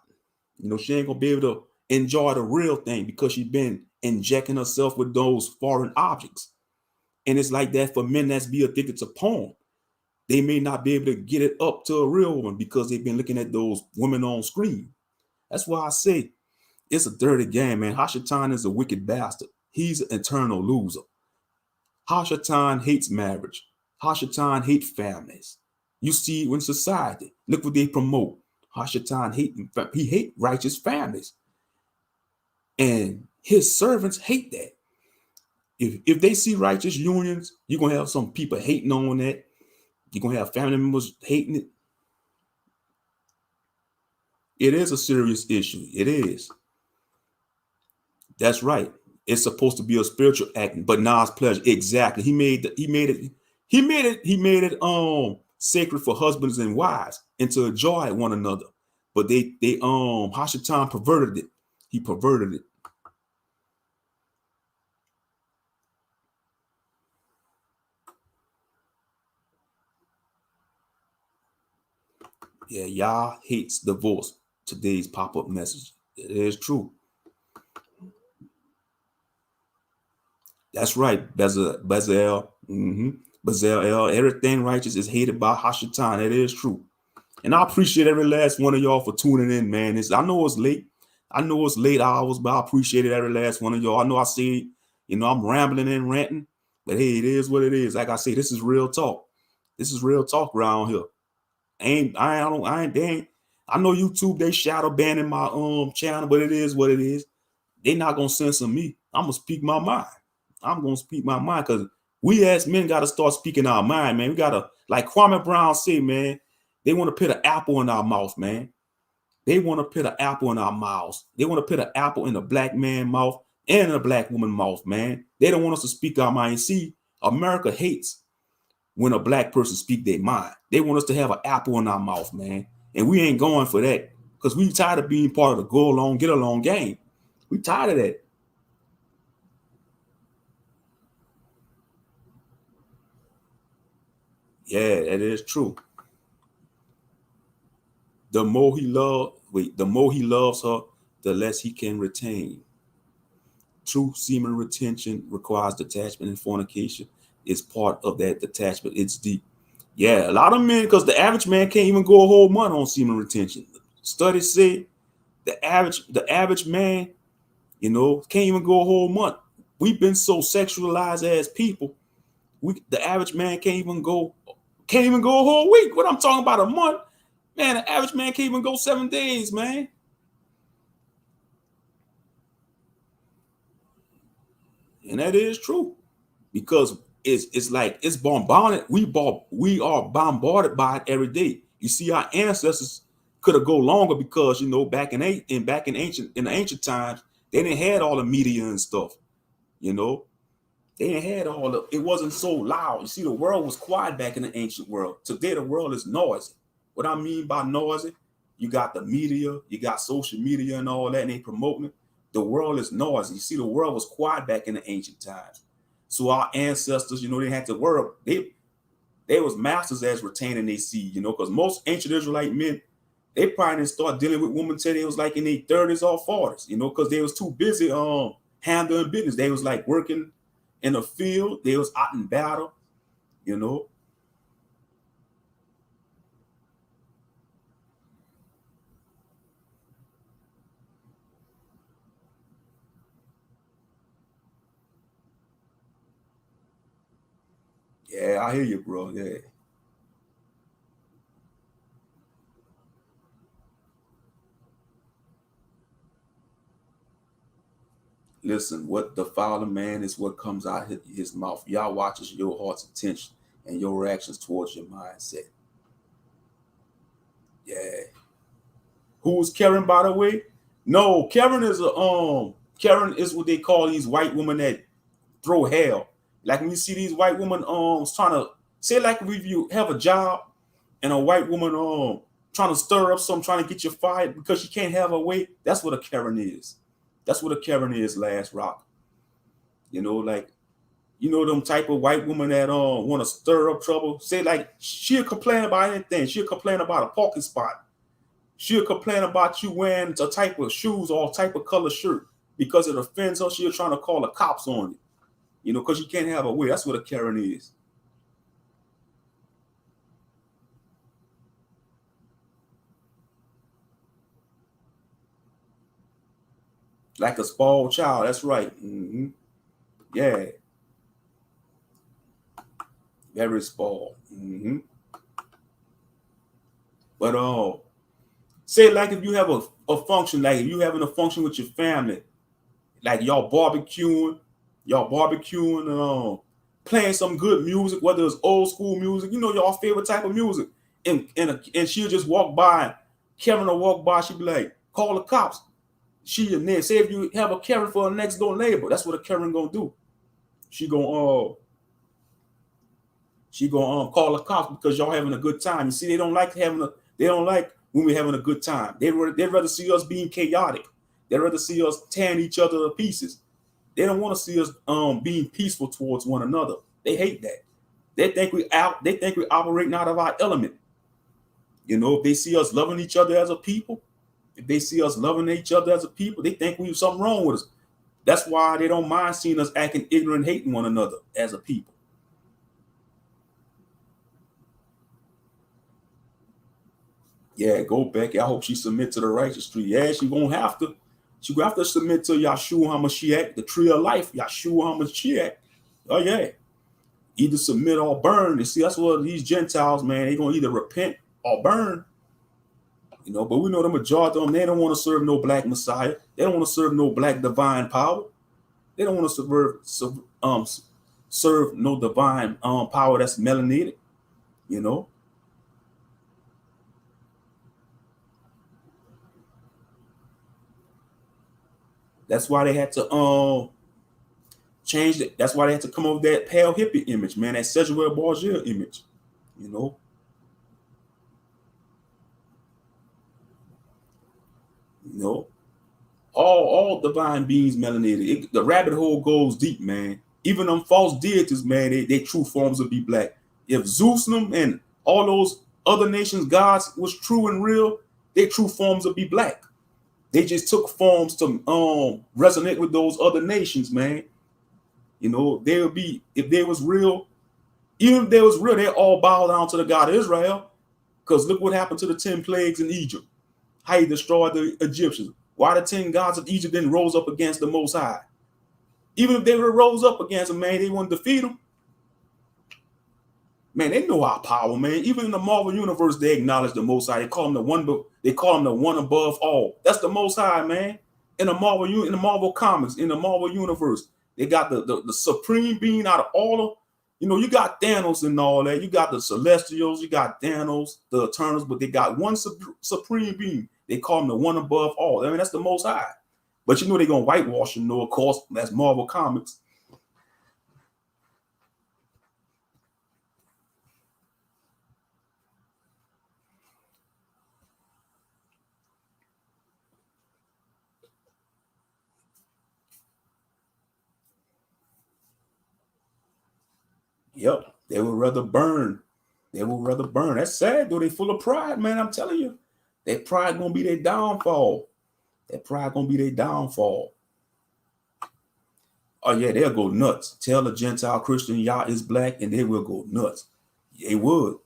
You know, she ain't gonna be able to enjoy the real thing because she's been injecting herself with those foreign objects. And it's like that for men that's be addicted to porn. They may not be able to get it up to a real one because they've been looking at those women on screen. That's why I say it's a dirty game, man. Hashatan is a wicked bastard. He's an eternal loser. Hashatan hates marriage. Hashatan hates families. You see it in society. Look what they promote. Hashatan hate righteous families. And his servants hate that. If they see righteous unions, you're gonna have some people hating on that. You're gonna have family members hating it. It is a serious issue. It is. That's right. It's supposed to be a spiritual act, but Nas pleasure. Exactly. He made it sacred for husbands and wives and to enjoy one another. But they Hashatan perverted it. He perverted it. Yeah, Yah hates divorce. Today's pop-up message. It is true. That's right, Bezalel. Bezalel. Everything righteous is hated by Hashatan. It is true. And I appreciate every last one of y'all for tuning in, man. I know it's late. I know it's late hours, but I appreciate it, every last one of y'all. I know I say, I'm rambling and ranting, but hey, it is what it is. Like I say, this is real talk. This is real talk around here. I know YouTube, they shadow banning my channel, but it is what it is. They not gonna censor me. I'm gonna speak my mind. I'm gonna speak my mind, because we as men gotta start speaking our mind, man. We gotta, like Kwame Brown said, man, they want to put an apple in our mouth, man. They want to put an apple in our mouths. They want to put an apple in a black man's mouth and in a black woman's mouth, man. They don't want us to speak our mind. See, America hates when a black person speak their mind. They want us to have an apple in our mouth, man. And we ain't going for that, because we tired of being part of the go along, get along game. We tired of that. Yeah, that is true. The more he loves her, the less he can retain. True semen retention requires detachment, and fornication is part of that detachment. It's deep. Yeah, a lot of men, because the average man can't even go a whole month on semen retention. Studies say the average man, can't even go a whole month. We've been so sexualized as people. The average man can't even go a whole week. What I'm talking about, a month, man. The average man can't even go 7 days, man. And that is true, because it's like it's bombarded. We are bombarded by it every day. You see, our ancestors could have go longer because in the ancient times they didn't had all the media and stuff. You know, they didn't had all the. It wasn't so loud. You see, the world was quiet back in the ancient world. Today, the world is noisy. What I mean by noisy, you got the media, you got social media and all that, and they promoting it. The world is noisy. You see, the world was quiet back in the ancient times. So our ancestors, they had to work. They was masters as retaining their seed, because most ancient Israelite men, they probably didn't start dealing with women till they was like in their 30s or 40s, because they was too busy handling business. They was like working in the field, they was out in battle, you know. Yeah, I hear you, bro. Yeah. Listen, what defile a man is what comes out his mouth. Y'all watches your heart's intention and your reactions towards your mindset. Yeah. Who's Karen, by the way? No, Karen is Karen is what they call these white women that throw hell. Like when you see these white women trying to say, like if you have a job and a white woman trying to stir up something, trying to get you fired because she can't have her way. That's what a Karen is. That's what a Karen is, Last Rock. You know, like them type of white woman that want to stir up trouble. Say like she'll complain about anything. She'll complain about a parking spot. She'll complain about you wearing a type of shoes or a type of color shirt because it offends her. She'll trying to call the cops on you. Because you can't have a way. That's what a Karen is. Like a spoiled child. That's right. Mm-hmm. Yeah. Very spoiled. Mm-hmm. But say like if you have a function, like if you having a function with your family, like y'all barbecuing, playing some good music, whether it's old school music, y'all favorite type of music, and she'll just walk by, Karen will walk by, she'll be like, call the cops. She and then say if you have a Karen for a next door neighbor, that's what a Karen gonna do. She gonna call the cops because y'all having a good time. You see, they don't like when we're having a good time. They'd rather see us being chaotic. They'd rather see us tearing each other to pieces. They don't want to see us being peaceful towards one another. They hate that. They think we operating out of our element. If they see us loving each other as a people, they think we have something wrong with us. That's why they don't mind seeing us acting ignorant, hating one another as a people. Yeah, go back. I hope she submit to the righteous tree. Yeah, she won't have to. She will have to submit to Yahshua HaMashiach, the tree of life, Yahshua HaMashiach. Oh, yeah. Either submit or burn. You see, that's what these Gentiles, man, they're going to either repent or burn. But we know the majority of them, they don't want to serve no black Messiah. They don't want to serve no black divine power. They don't want to serve no divine power that's melanated, That's why they had to change it. That's why they had to come up with that pale hippie image, man, that Cedric Borgia image, all divine beings melanated. The rabbit hole goes deep, man. Even them false deities, man, they true forms will be black. If Zeus and all those other nations' gods was true and real, their true forms will be black. They just took forms to resonate with those other nations, man. They would be, if they was real, even if they was real, they all bow down to the God of Israel. Because look what happened to the 10 plagues in Egypt. How he destroyed the Egyptians. Why the 10 gods of Egypt didn't rose up against the Most High? Even if they would have rose up against them, man, they wouldn't defeat them. Man, they know our power, man. Even in the Marvel universe, they acknowledge the Most High. They call him the one. They call him the one above all. That's the Most High, man. In the Marvel comics, in the Marvel universe, they got the supreme being out of all of. You got Thanos and all that. You got the Celestials. You got Thanos, the Eternals, but they got one supreme being. They call him the one above all. I mean, that's the Most High. But they're gonna whitewash him. Of course, that's Marvel comics. Yep, they would rather burn. That's sad, though. They full of pride, man. I'm telling you, that pride gonna be their downfall. Oh yeah, they'll go nuts. Tell a Gentile Christian Yah is black, and they will go nuts. They would.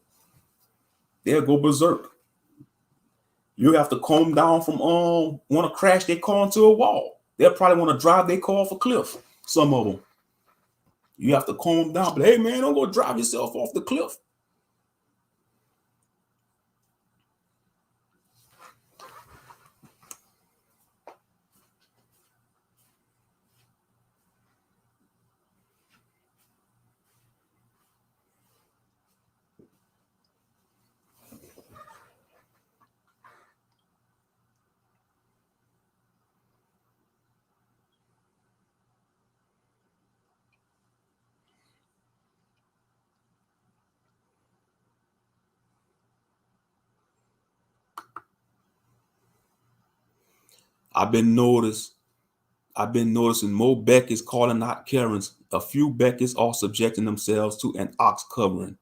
They'll go berserk. You have to calm down from want to crash their car into a wall. They'll probably want to drive their car off a cliff. Some of them. You have to calm down. But hey, man, don't go drive yourself off the cliff. I've been noticed. I've been noticing more Beckets calling out Karens. A few Beckets are subjecting themselves to an ox covering.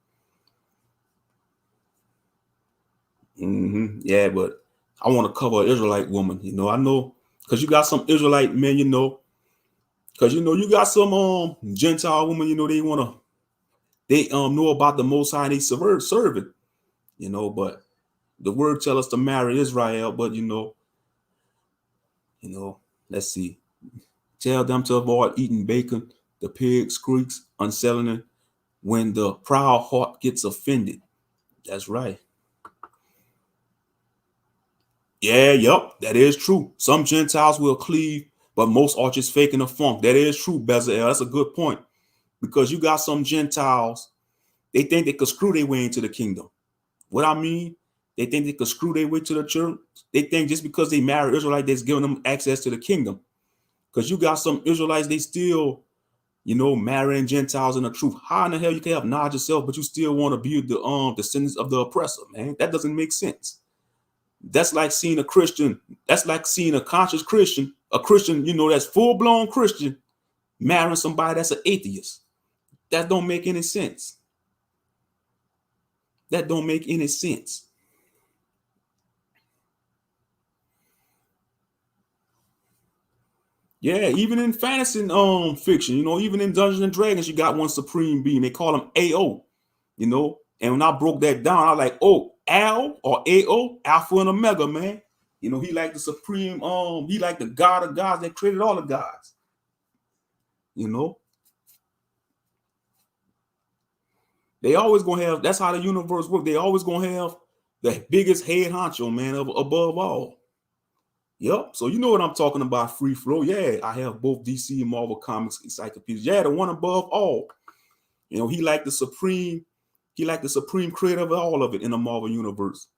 Yeah, but I want to cover an Israelite woman. I know because you got some Israelite men. Because you got some Gentile women. They know about the Most High. And they serve it. But the word tell us to marry Israel. But you know, let's see. Tell them to avoid eating bacon, the pig squeaks, unsettling when the proud heart gets offended. That's right. Yeah, yep, that is true. Some Gentiles will cleave, but most are just faking the funk. That is true, Bezalel. That's a good point. Because you got some Gentiles, they think they could screw their way into the kingdom. What I mean, they think they could screw their way to the church. They think just because they marry Israelite, that's giving them access to the kingdom. Because you got some Israelites, they still marrying Gentiles in the truth. How in the hell you can have knowledge yourself, but you still want to be the descendants of the oppressor, man? That doesn't make sense. That's like seeing a Christian. That's like seeing a conscious Christian, that's full blown Christian, marrying somebody that's an atheist. That don't make any sense. That don't make any sense. Yeah, even in fantasy fiction, even in Dungeons and Dragons, you got one supreme being. They call him AO. And when I broke that down, I was like, oh, Al or AO, Alpha and Omega, man. He like the supreme, he like the God of gods that created all the gods. You know, they always gonna have. That's how the universe works. They always gonna have the biggest head honcho, man, above all. Yep. So you know what I'm talking about, free flow. Yeah, I have both DC and Marvel Comics encyclopedias. Yeah, the one above all. He like the supreme. He like the supreme creator of all of it in the Marvel universe.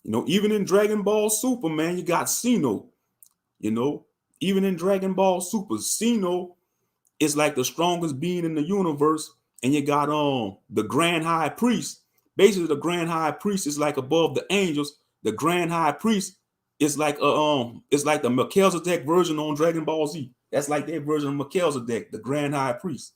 Even in Dragon Ball Super, man, you got Sino. Even in Dragon Ball Super, Sino is like the strongest being in the universe, and you got the Grand High Priest. Basically, the Grand High Priest is like above the angels. The Grand High Priest is like it's like the Melchizedek version on Dragon Ball Z. That's like their version of Melchizedek, the Grand High Priest.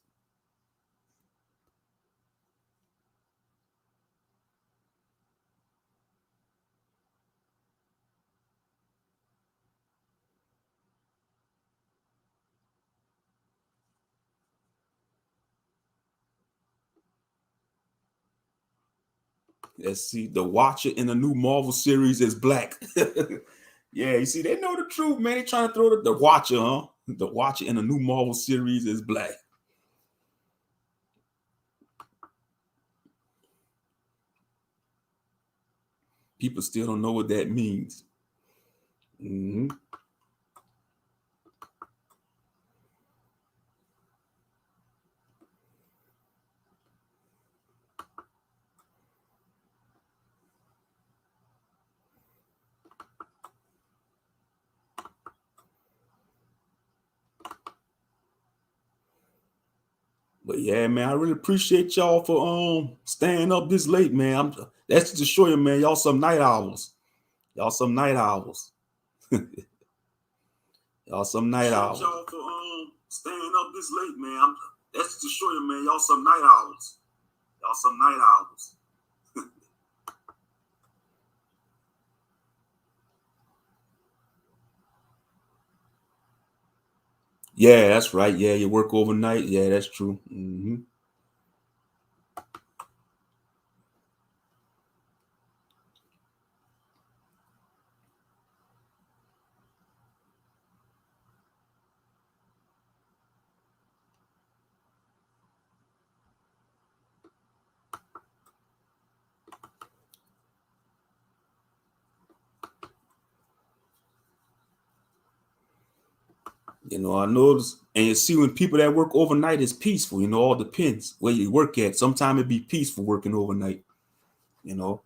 Let's see, the Watcher in the new Marvel series is black. Yeah, you see, they know the truth, man. They trying to throw the Watcher, huh? The Watcher in the new Marvel series is black. People still don't know what that means. Mm-hmm. But yeah, man, I really appreciate y'all for staying up this late, man. That's to show you, man, y'all some night owls. Y'all some night owls. Y'all some night owls. Y'all for staying up this late, man. That's to show you, man, y'all some night owls. Y'all some night owls. Yeah, that's right. Yeah, you work overnight. Yeah, that's true. Mm-hmm. I notice, and you see when people that work overnight is peaceful. All depends where you work at. Sometimes it be peaceful working overnight. You know,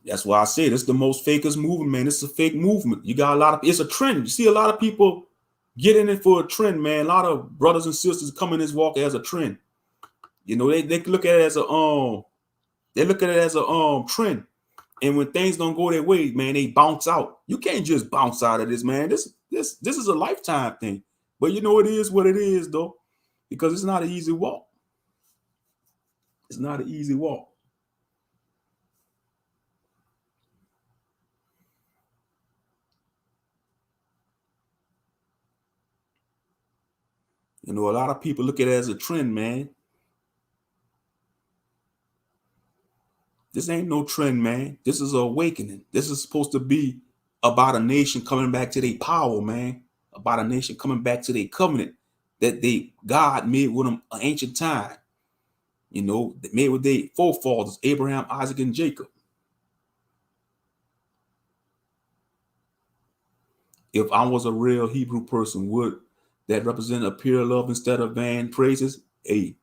That's why I said it's the most fakest movement, man. It's a fake movement. You got a lot of, it's a trend. You see a lot of people getting it for a trend, man. A lot of brothers and sisters come in this walk as a trend. You know, they look at it as a they look at it as a trend. And when things don't go their way, man, they bounce out. You can't just bounce out of this, man. This is a lifetime thing. But you know it is what it is, though, because it's not an easy walk. It's not an easy walk. You know, a lot of people look at it as a trend, man. This ain't no trend, man. This is an awakening. This is supposed to be about a nation coming back to their power, man. About a nation coming back to their covenant that God made with them an ancient time. You know, that made with their forefathers, Abraham, Isaac, and Jacob. If I was a real Hebrew person, would that represent a pure love instead of vain praises? Hey,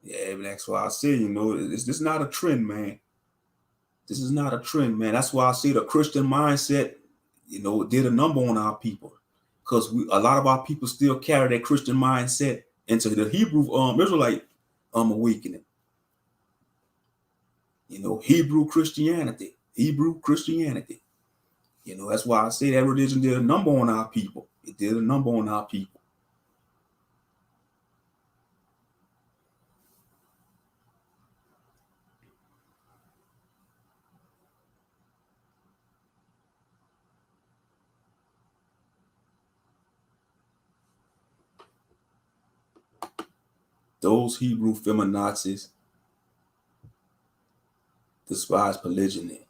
yeah, that's why I say, you know, this is not a trend, man. This is not a trend, man. That's why I say the Christian mindset, you know, did a number on our people, because a lot of our people still carry that Christian mindset into the Hebrew Israelite awakening. You know, Hebrew Christianity. You know, that's why I say that religion did a number on our people. It did a number on our people. Those Hebrew feminazis despise polygyny,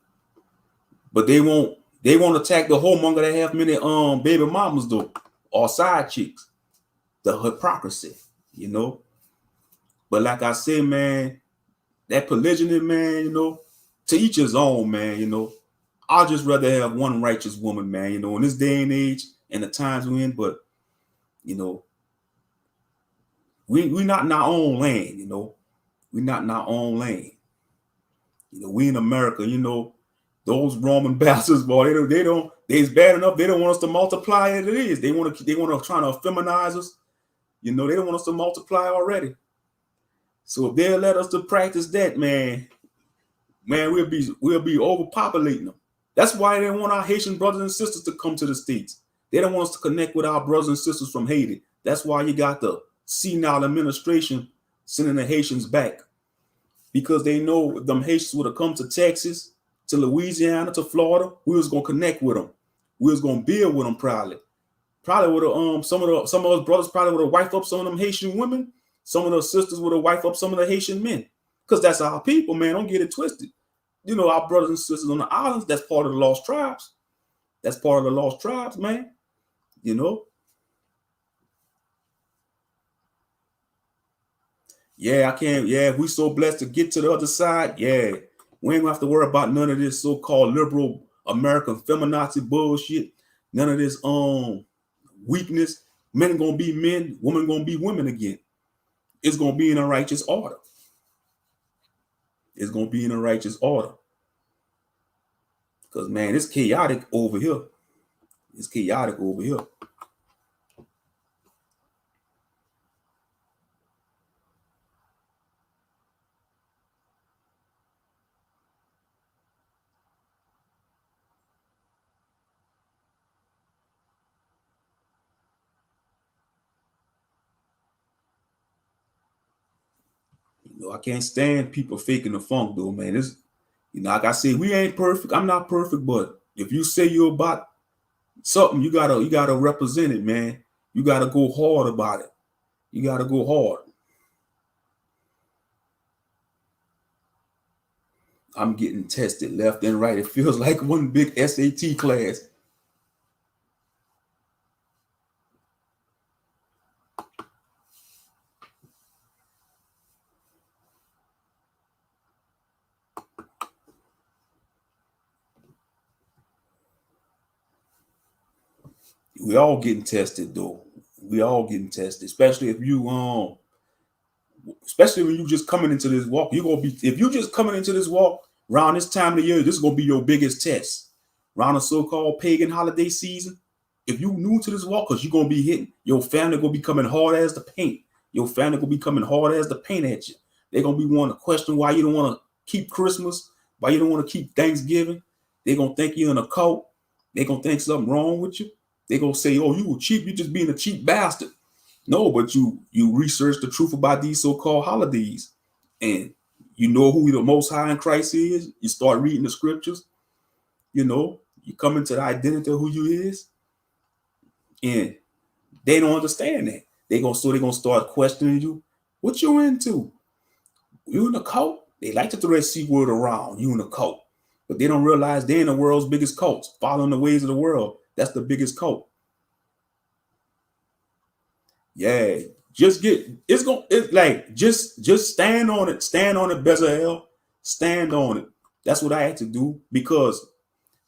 but they won't attack the whoremonger that have many baby mamas though, or side chicks. The hypocrisy, you know. But like I said, man, that polygyny, man, you know, to each his own, man, you know. I'd just rather have one righteous woman, man, you know, in this day and age and the times we're in. But, you know, we not in our own land, you know. We not in our own land. You know, we in America, you know, those Roman bastards, boy, they's bad enough. They don't want us to multiply as it is. They want to try to feminize us. You know, they don't want us to multiply already. So if they'll let us to practice that, man, we'll be overpopulating them. That's why they don't want our Haitian brothers and sisters to come to the States. They don't want us to connect with our brothers and sisters from Haiti. That's why you got the senile administration sending the Haitians back, because they know if them Haitians would have come to Texas, to Louisiana, to Florida, we was gonna connect with them. We was gonna build with them probably. Probably would have some of us brothers probably would have wiped up some of them Haitian women. Some of those sisters would have wiped up some of the Haitian men. Because that's our people, man. Don't get it twisted. You know, our brothers and sisters on the islands, that's part of the lost tribes. That's part of the lost tribes, man. You know? Yeah, I can't. Yeah, if we so blessed to get to the other side, yeah. We ain't gonna have to worry about none of this so-called liberal American feminazi bullshit. None of this weakness. Men are gonna be men, women gonna be women again. It's gonna be in a righteous order. It's gonna be in a righteous order. Because man, it's chaotic over here. It's chaotic over here. You know, I can't stand people faking the funk though, man. It's, you know, like I said, we ain't perfect. I'm not perfect, but if you say you're about something, you gotta represent it, man. You gotta go hard about it. You gotta go hard. I'm getting tested left and right. It feels like one big SAT class. We all getting tested though. We all getting tested, especially when you just coming into this walk. You're gonna be if you just coming into this walk around this time of the year, this is gonna be your biggest test. Around the so-called pagan holiday season. If you new to this walk, because you're gonna be hitting, your family gonna be coming hard as the paint. Your family gonna be coming hard as the paint at you. They're gonna be wanting to question why you don't want to keep Christmas, why you don't want to keep Thanksgiving. They're gonna think you're in a cult. They're gonna think something wrong with you. They're gonna say, oh, you were cheap, you just being a cheap bastard. No, but you research the truth about these so-called holidays, and you know who the Most High in Christ is. You start reading the scriptures. You come into the identity of who you is, and they don't understand that. They're gonna start questioning you. What you into? You in a cult? They like to throw that C word around. You in a cult, but they don't realize they're in the world's biggest cult, following the ways of the world. That's the biggest cult. Yeah, it's like just stand on it. Stand on it, Bezalel. Stand on it. That's what I had to do because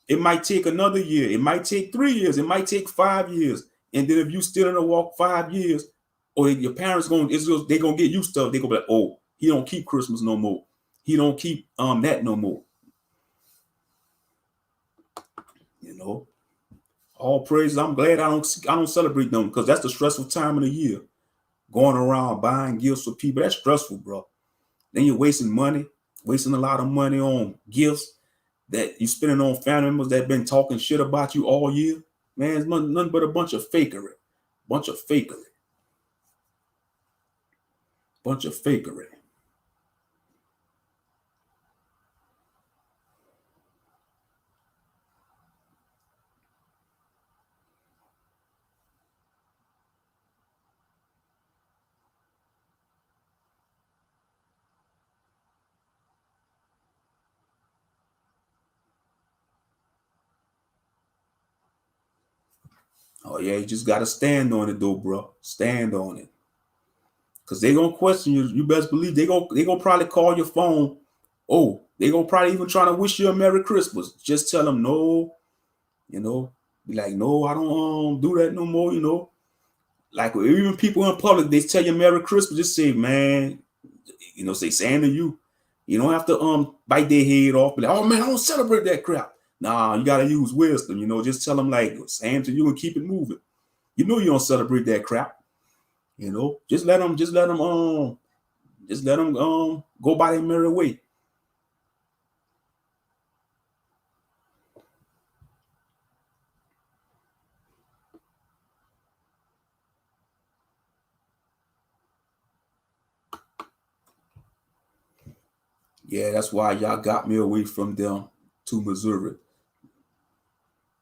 it might take another year. It might take 3 years. It might take 5 years. And then if you still in the walk 5 years, or your parents they gonna get used to it. They gonna be like, oh, he don't keep Christmas no more. He don't keep that no more. You know, all praises. I'm glad I don't celebrate them because that's the stressful time of the year. Going around buying gifts for people, that's stressful, bro. Then you're wasting money, wasting a lot of money on gifts that you're spending on family members that been talking shit about you all year. Man, it's nothing but a bunch of fakery. Bunch of fakery. Bunch of fakery. Oh yeah, you just gotta stand on it though, bro. Stand on it. Cause they gonna question you. You best believe they gonna probably call your phone. Oh, they gonna probably even try to wish you a Merry Christmas. Just tell them no, you know. Be like, no, I don't do that no more, you know. Like even people in public, they tell you Merry Christmas, just say, man, say same to you. You don't have to bite their head off, be like, oh man, I don't celebrate that crap. Nah, you gotta use wisdom, just tell them like same to you and keep it moving. You don't celebrate that crap. Just let them go by their merry way. Yeah, that's why y'all got me away from them to Missouri.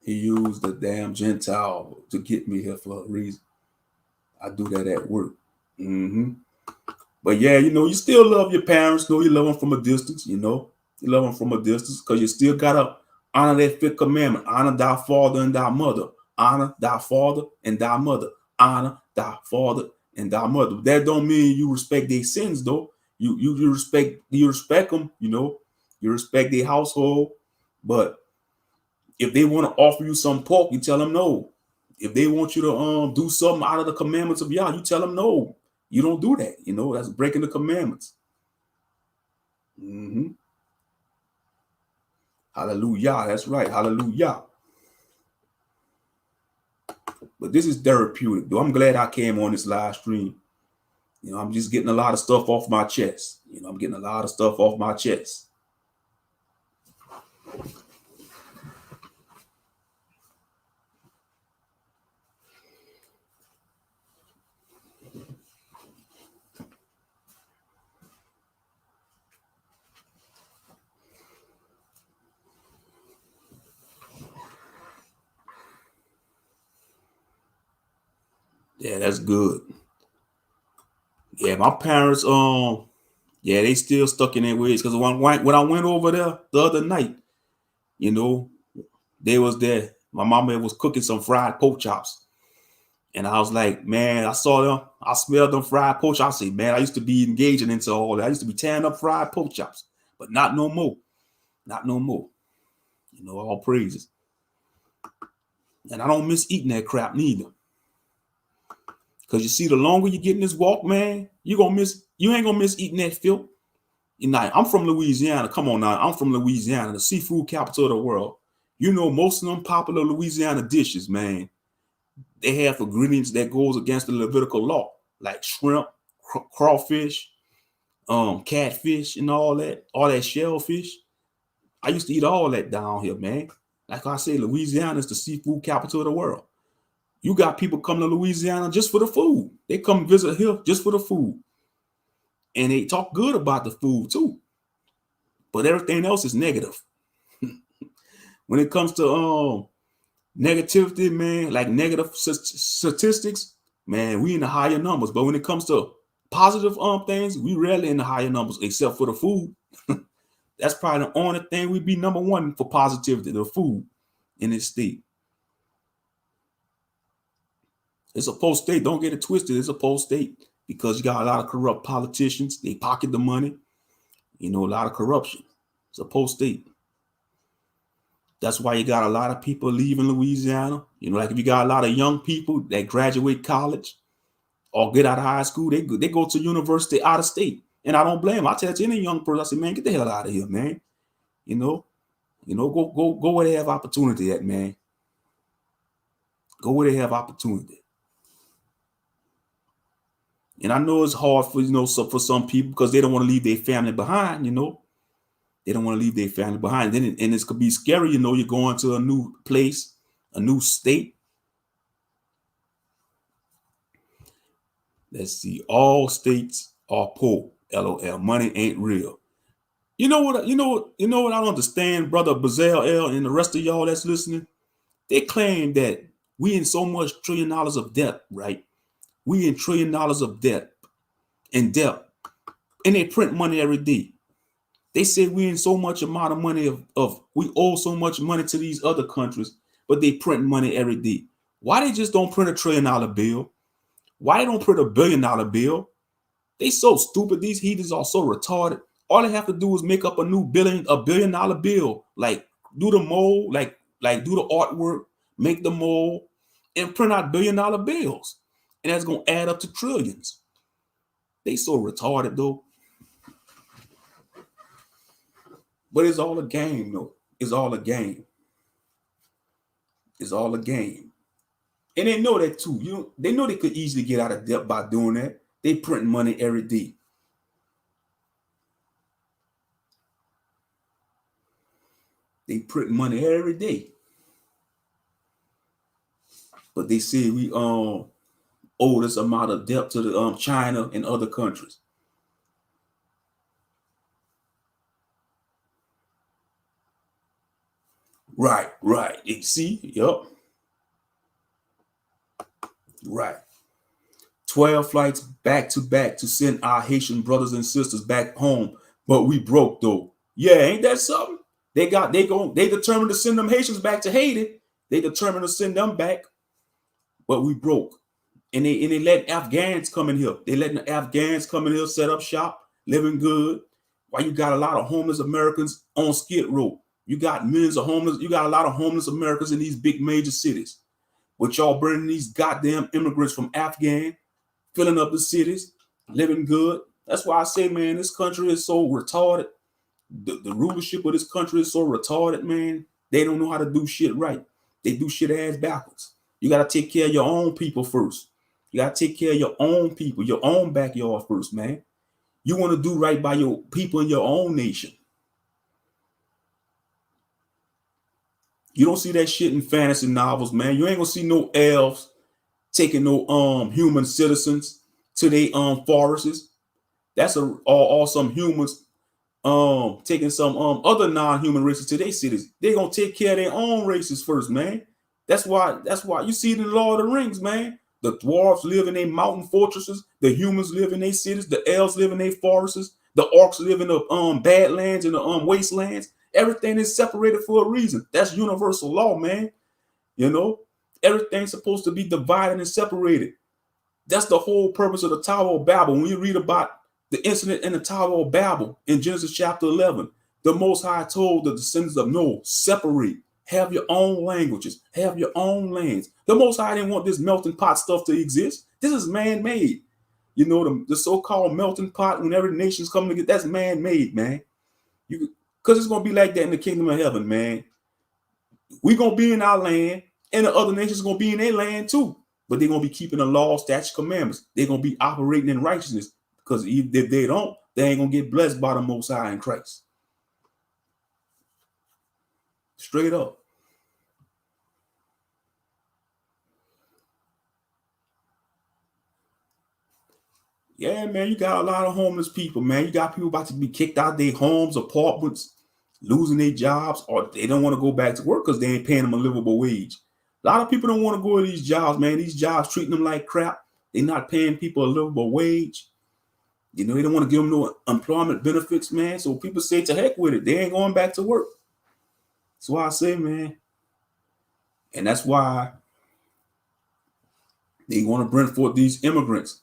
He used the damn Gentile to get me here for a reason. I do that at work. Mm-hmm. But yeah, you still love your parents. You love them from a distance. You love them from a distance because you still gotta honor that fifth commandment. Honor thy father and thy mother. Honor thy father and thy mother. Honor thy father and thy mother. That don't mean you respect their sins though. You respect them. You respect their household. But if they want to offer you some pork, you tell them no. If they want you to do something out of the commandments of Yah, you tell them no. You don't do that. That's breaking the commandments. Mm-hmm. Hallelujah. That's right. Hallelujah. But this is therapeutic, though. I'm glad I came on this live stream. I'm just getting a lot of stuff off my chest. I'm getting a lot of stuff off my chest. Yeah, that's good. Yeah, my parents, Yeah, they still stuck in their ways. Because when I went over there the other night, you know, they was there. My mama was cooking some fried pork chops. And I was like, man, I saw them. I smelled them fried pork chops. I said, man, I used to be engaging into all that. I used to be tearing up fried pork chops. But not no more. Not no more. You know, all praises. And I don't miss eating that crap neither. Because you see, the longer you get in this walk, man, you ain't gonna miss eating that filth. You know, I'm from Louisiana. Come on now. I'm from Louisiana, the seafood capital of the world. You know, most of them popular Louisiana dishes, man, they have ingredients that goes against the Levitical law, like shrimp, crawfish, catfish, and all that shellfish. I used to eat all that down here, man. Like I say, Louisiana is the seafood capital of the world. You got people come to Louisiana just for the food. They come visit here just for the food. And they talk good about the food too. But everything else is negative. When it comes to negativity, man, like negative statistics, man, we in the higher numbers. But when it comes to positive things, we rarely in the higher numbers, except for the food. That's probably the only thing we be number one for positivity, the food in this state. It's a post state. Don't get it twisted. It's a post state because you got a lot of corrupt politicians. They pocket the money. You know, a lot of corruption. It's a post state. That's why you got a lot of people leaving Louisiana. You know, like if you got a lot of young people that graduate college or get out of high school, they go to university out of state. And I don't blame them. I tell any young person, I say, man, get the hell out of here, man. You know, go where they have opportunity at, man. Go where they have opportunity. And I know it's hard for, for some people because they don't want to leave their family behind, They don't want to leave their family behind. And it could be scary, you're going to a new place, a new state. Let's see. All states are poor. LOL. Money ain't real. You know what I don't understand, Brother Bazell L and the rest of y'all that's listening? They claim that we in so much $1 trillion of debt, right? We in $1 trillion of debt. And they print money every day. They say we in so much amount of money of we owe so much money to these other countries, but they print money every day. Why they just don't print $1 trillion bill? Why they don't print $1 billion bill? They so stupid. These heathens are so retarded. All they have to do is make up a new $1 billion bill. Like do the mold, like do the artwork, make the mold, and print out $1 billion bills. And that's gonna add up to trillions. They so retarded though. But it's all a game, though. It's all a game. It's all a game. And they know that too. They know they could easily get out of debt by doing that. They print money every day. They print money every day. But they say we owe this amount of debt to the China and other countries. Right. You see? Yep. Right. 12 flights back to back to send our Haitian brothers and sisters back home, but we broke though. Yeah, ain't that something? They determined to send them Haitians back to Haiti. They determined to send them back, but we broke. And they let Afghans come in here. They letting the Afghans come in here, set up shop, living good. Why you got a lot of homeless Americans on Skid Row? You got millions of homeless. You got a lot of homeless Americans in these big major cities. But y'all bringing these goddamn immigrants from Afghan, filling up the cities, living good. That's why I say, man, this country is so retarded. The rulership of this country is so retarded, man. They don't know how to do shit right. They do shit ass backwards. You got to take care of your own people first. You got to take care of your own people, your own backyard first, man. You want to do right by your people in your own nation. You don't see that shit in fantasy novels, man. You ain't gonna see no elves taking no human citizens to their forests. That's all some humans taking some other non-human races to their cities. They gonna take care of their own races first, man. That's why you see it in Lord of the Rings, man. The dwarves live in their mountain fortresses, the humans live in their cities, the elves live in their forests, The orcs live in the badlands and the wastelands. Everything is separated for a reason. That's universal law, man. You know, everything's supposed to be divided and separated. That's the whole purpose of the Tower of Babel. When you read about the incident in the Tower of Babel in Genesis chapter 11, the Most High told the descendants of Noah, separate, have your own languages, have your own lands. The Most High didn't want this melting pot stuff to exist. This is man-made. You know, the so-called melting pot, when every nation's coming together, that's man-made, man. Because it's going to be like that in the kingdom of heaven, man. We're going to be in our land, and the other nations are going to be in their land too. But they're going to be keeping the law, statutes, commandments. They're going to be operating in righteousness. Because if they don't, they ain't going to get blessed by the Most High in Christ. Straight up. Yeah, man, you got a lot of homeless people, man. You got people about to be kicked out of their homes, apartments, losing their jobs, or they don't want to go back to work because they ain't paying them a livable wage. A lot of people don't want to go to these jobs, man. These jobs treating them like crap. They're not paying people a livable wage. You know, they don't want to give them no employment benefits, man. So people say, to heck with it. They ain't going back to work. That's why I say, man. And that's why they want to bring forth these immigrants.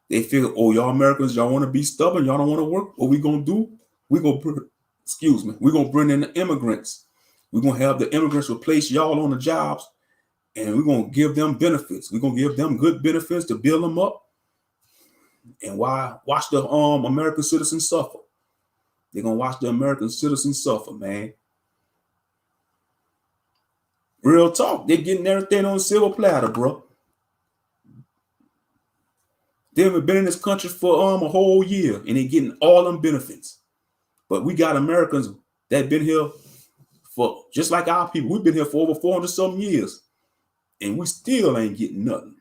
They figure, oh, y'all Americans, y'all want to be stubborn. Y'all don't want to work. What we going to do? We're going to bring in the immigrants. We're going to have the immigrants replace y'all on the jobs. And we're going to give them benefits. We're going to give them good benefits to build them up. And why watch the American citizens suffer? They're going to watch the American citizens suffer, man. Real talk. They're getting everything on a silver platter, bro. They've been in this country for a whole year, and they're getting all them benefits. But we got Americans that been here for, just like our people, we've been here for over 400 something years, and we still ain't getting nothing.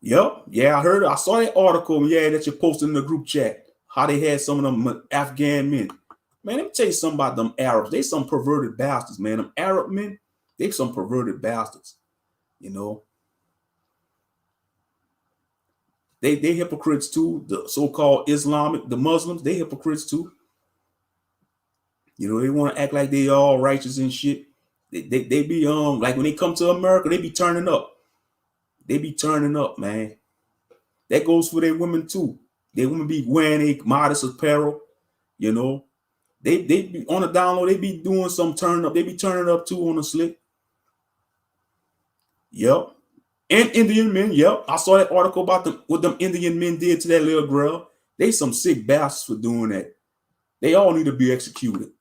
Yep. Yeah, I saw that article, that you posted in the group chat, how they had some of them Afghan men. Man, let me tell you something about them Arabs. They some perverted bastards, man. Them Arab men, they some perverted bastards. You know. They hypocrites too. The so-called Islamic, the Muslims, they hypocrites too. You know, they want to act like they all righteous and shit. They be like when they come to America, they be turning up. They be turning up, man. That goes for their women too. Their women be wearing a modest apparel, you know. They be on the download, they be doing some turn up. They be turning up too on the slick. Yep. And Indian men, yep. I saw that article about what them Indian men did to that little girl. They some sick bastards for doing that. They all need to be executed.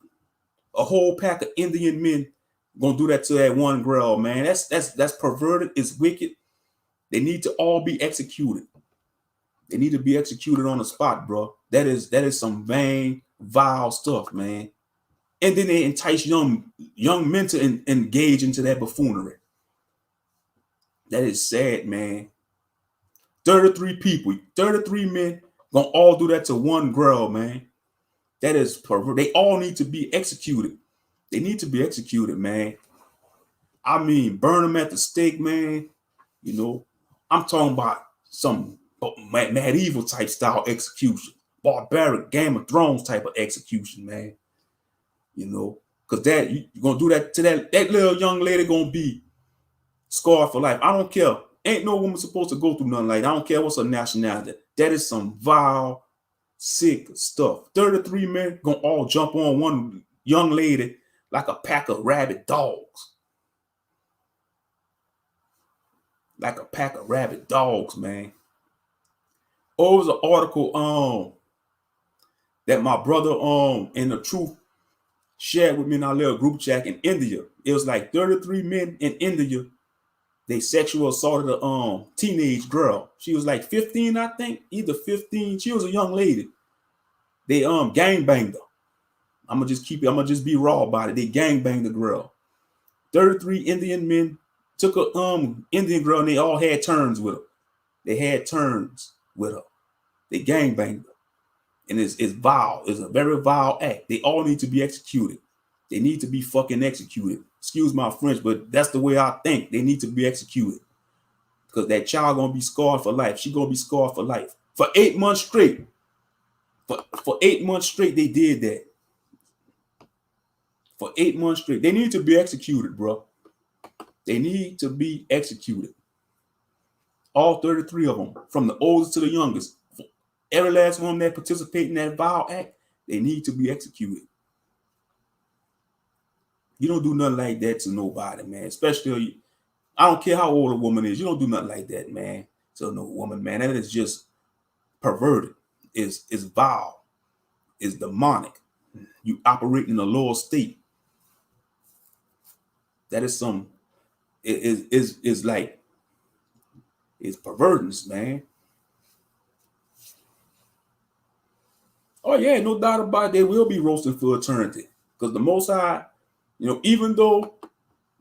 A whole pack of Indian men gonna do that to that one girl, man. That's perverted. It's wicked. They need to all be executed. They need to be executed on the spot, bro. That is some vain, vile stuff, man. And then they entice young men to engage into that buffoonery. That is sad, man. 33 people, 33 men gonna all do that to one girl, man. That is perverted. They all need to be executed. They need to be executed, man. I mean, burn them at the stake, man. You know, I'm talking about some medieval type style execution, barbaric Game of Thrones type of execution, man. You know, because that you're gonna do that to that little young lady gonna be scarred for life. I don't care. Ain't no woman supposed to go through nothing like that. I don't care what's her nationality. That is some vile, sick stuff. 33 men gonna all jump on one young lady like a pack of rabid dogs. Like a pack of rabid dogs, man. Oh, it was an article that my brother in the truth shared with me in our little group chat in India. It was like 33 men in India. They sexual assaulted a teenage girl. She was like 15, I think, either 15. She was a young lady. They gangbanged her. I'm gonna just be raw about it. They gangbanged the girl. 33 Indian men took a Indian girl and they all had turns with her. They had turns with her. They gangbanged her. And it's vile. It's a very vile act. They all need to be executed. They need to be fucking executed. Excuse my French, but that's the way I think. They need to be executed. Because that child gonna be scarred for life. She gonna be scarred for life. For 8 months straight. For 8 months straight, they did that. For 8 months straight. They need to be executed, bro. They need to be executed. All 33 of them, from the oldest to the youngest. Every last one that participate in that vile act, they need to be executed. You don't do nothing like that to nobody, man. Especially, I don't care how old a woman is. You don't do nothing like that, man, to no woman, man. That is just perverted. It's vile. It's demonic. You operate in a lower state. That is some. Is like. It's pervertness, man. Oh yeah, no doubt about it. They will be roasted for eternity. Because the Most High, even though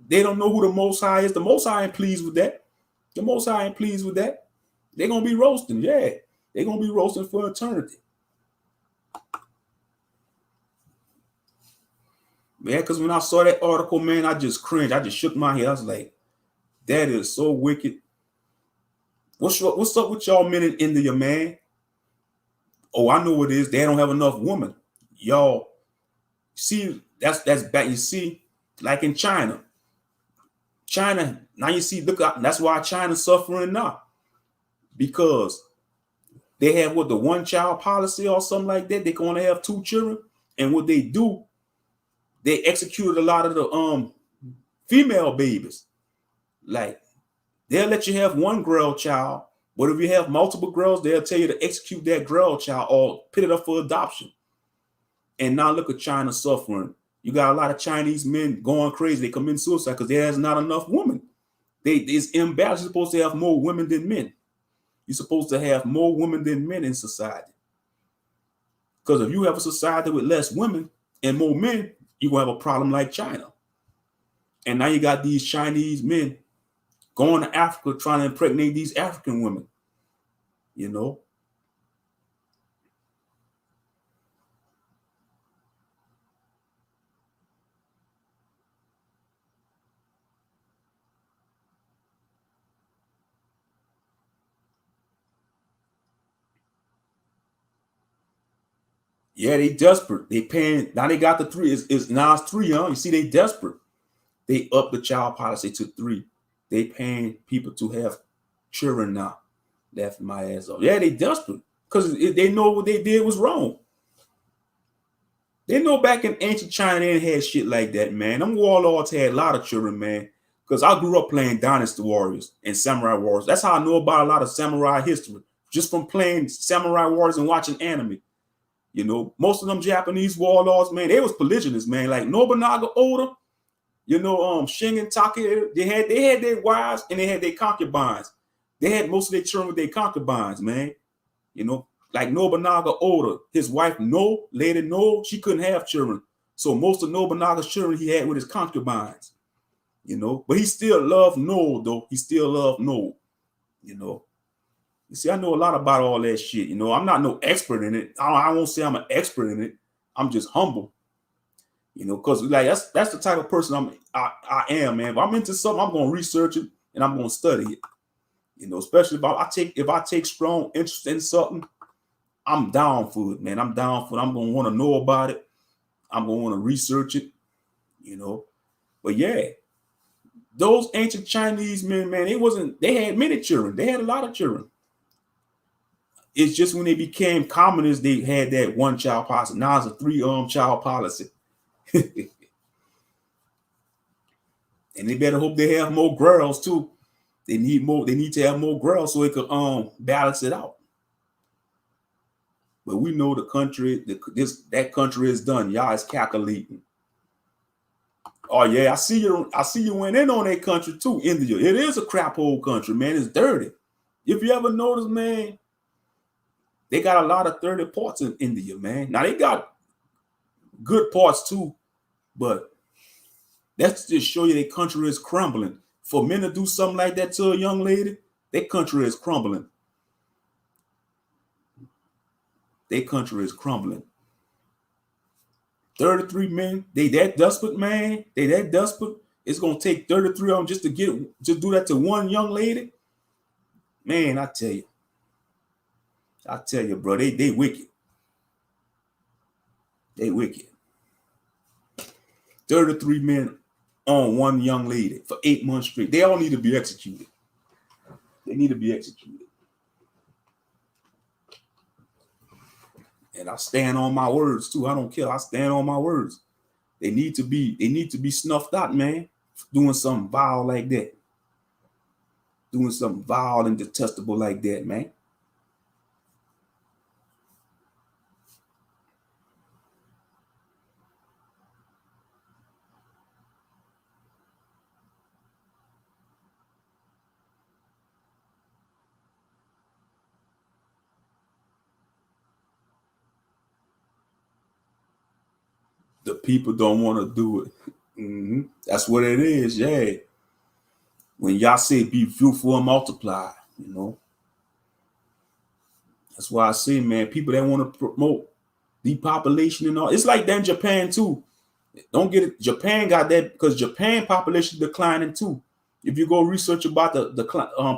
they don't know who the Most High is, the Most High ain't pleased with that. The Most High ain't pleased with that. They're going to be roasting, yeah. They're going to be roasting for eternity. Man, because when I saw that article, man, I just cringed. I just shook my head. I was like, that is so wicked. What's up with y'all men in India, man? Oh, I know what it is. They don't have enough women. Y'all, see, that's bad. You see, like in China, now you see, look, that's why China's suffering now. Because they have the one-child policy or something like that. They can only have 2 children. And what they do, they executed a lot of the female babies. Like, they'll let you have one girl child, but if you have multiple girls, they'll tell you to execute that girl child or put it up for adoption. And now look at China suffering. You got a lot of Chinese men going crazy. They commit suicide because there's not enough women. It's imbalanced. You're supposed to have more women than men. You're supposed to have more women than men in society. Because if you have a society with less women and more men, you're going to have a problem like China. And now you got these Chinese men going to Africa trying to impregnate these African women. Yeah, they desperate. They paying, now they got the 3. Now it's 3, huh? You see, they desperate. They up the child policy to 3. They paying people to have children now. Laughing my ass off. Yeah, they desperate. Because they know what they did was wrong. They know back in ancient China, they didn't have shit like that, man. Them warlords had a lot of children, man. Because I grew up playing Dynasty Warriors and Samurai Warriors. That's how I know about a lot of samurai history. Just from playing Samurai Warriors and watching anime. Most of them Japanese warlords, man, they was polygynous, man. Like Nobunaga Oda, Shingen Taki, they had their wives and they had their concubines. They had most of their children with their concubines, man. Like Nobunaga Oda, his wife Lady No, she couldn't have children. So most of Nobunaga's children he had with his concubines. But he still loved No, though. He still loved No. You see, I know a lot about all that shit. I'm not no expert in it. I won't say I'm an expert in it. I'm just humble. Because like that's the type of person I am, man. If I'm into something, I'm gonna research it and I'm gonna study it. Especially if I take strong interest in something, I'm down for it, man. I'm down for it. I'm gonna want to know about it. I'm gonna want to research it. But yeah, those ancient Chinese men, man, they had many children. They had a lot of children. It's just when they became communists, they had that one-child policy. Now it's a 3-child policy. And they better hope they have more girls too. They need to have more girls so it could balance it out. But we know the country, that country is done. Y'all is calculating. Oh yeah, I see you went in on that country too, India. It is a crap hole country, man. It's dirty. If you ever notice, man, they got a lot of dirty parts in India, man. Now they got good parts too, but that's just show you their country is crumbling. For men to do something like that to a young lady, their country is crumbling. Their country is crumbling. 33 men, they that desperate, man. They that desperate. It's gonna take 33 of them just to do that to one young lady. Man, I tell you. I tell you, bro, they wicked. They wicked. 33 men on one young lady for 8 months straight. They all need to be executed. They need to be executed. And I stand on my words too. I don't care. I stand on my words. They need to be snuffed out, man. Doing something vile like that. Doing something vile and detestable like that, man. The people don't want to do it. Mm-hmm. That's what it is, yeah. When y'all say be fruitful and multiply, you know. That's why I say, man, people that want to promote depopulation and all. It's like that in Japan too. Don't get it. Japan got that because Japan population declining too. If you go research about the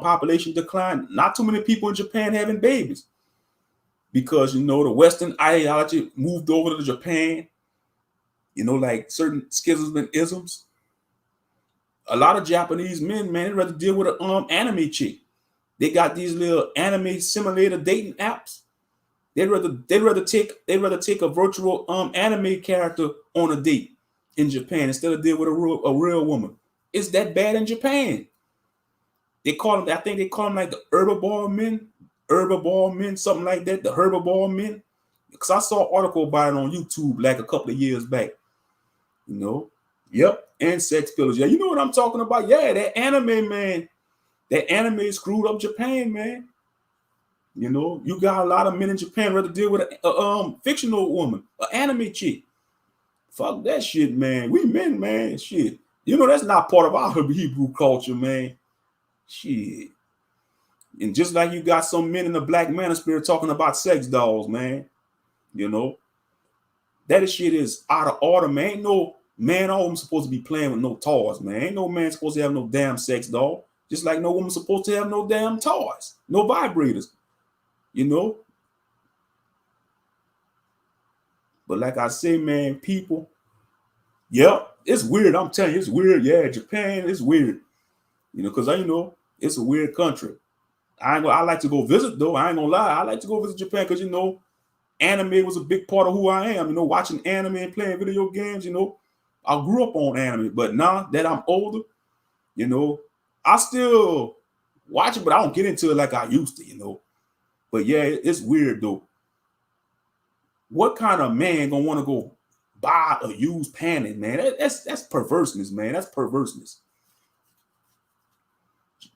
population decline, not too many people in Japan having babies because you know the Western ideology moved over to Japan. You know, like certain schisms and isms. A lot of Japanese men, man, they rather deal with an anime chick. They got these little anime simulator dating apps. They'd rather take a virtual anime character on a date in Japan instead of deal with a real woman. It's that bad in Japan. They call them, I think they call them like the herbivore men, something like that, the herbivore men. Because I saw an article about it on YouTube like a couple of years back. You know, yep, and sex pillars. Yeah, you know what I'm talking about? Yeah, that anime, man. That anime screwed up Japan, man. You know, you got a lot of men in Japan rather deal with a fictional woman, an anime chick. Fuck that shit, man. We men, man. Shit. You know, that's not part of our Hebrew culture, man. Shit. And just like you got some men in the black manosphere talking about sex dolls, man. You know, that shit is out of order, man. Ain't no man or woman supposed to be playing with no toys, man. Ain't no man supposed to have no damn sex doll. Just like no woman supposed to have no damn toys, no vibrators. You know? But like I say, man, people, yep, it's weird. I'm telling you, it's weird. Yeah, Japan, it's weird. You know, because it's a weird country. I like to go visit though. I ain't gonna lie. I like to go visit Japan because anime was a big part of who I am. You know, watching anime and playing video games. You know, I grew up on anime, but now that I'm older, you know, I still watch it, but I don't get into it like I used to. You know, but yeah, it's weird though. What kind of man gonna want to go buy a used panty, man? That's perverseness, man. That's perverseness.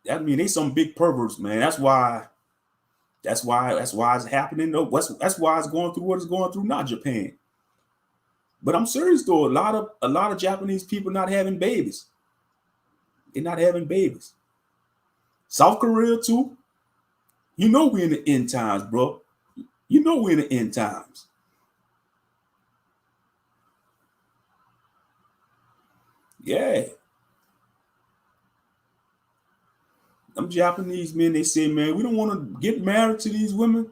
I mean, they some big perverts, man. That's why it's happening though. That's why it's going through what it's going through, not Japan. But I'm serious though. A lot of Japanese people not having babies. They're not having babies. South Korea too. You know we in the end times, bro. You know we in the end times. Yeah. Them Japanese men, they say, man, we don't want to get married to these women.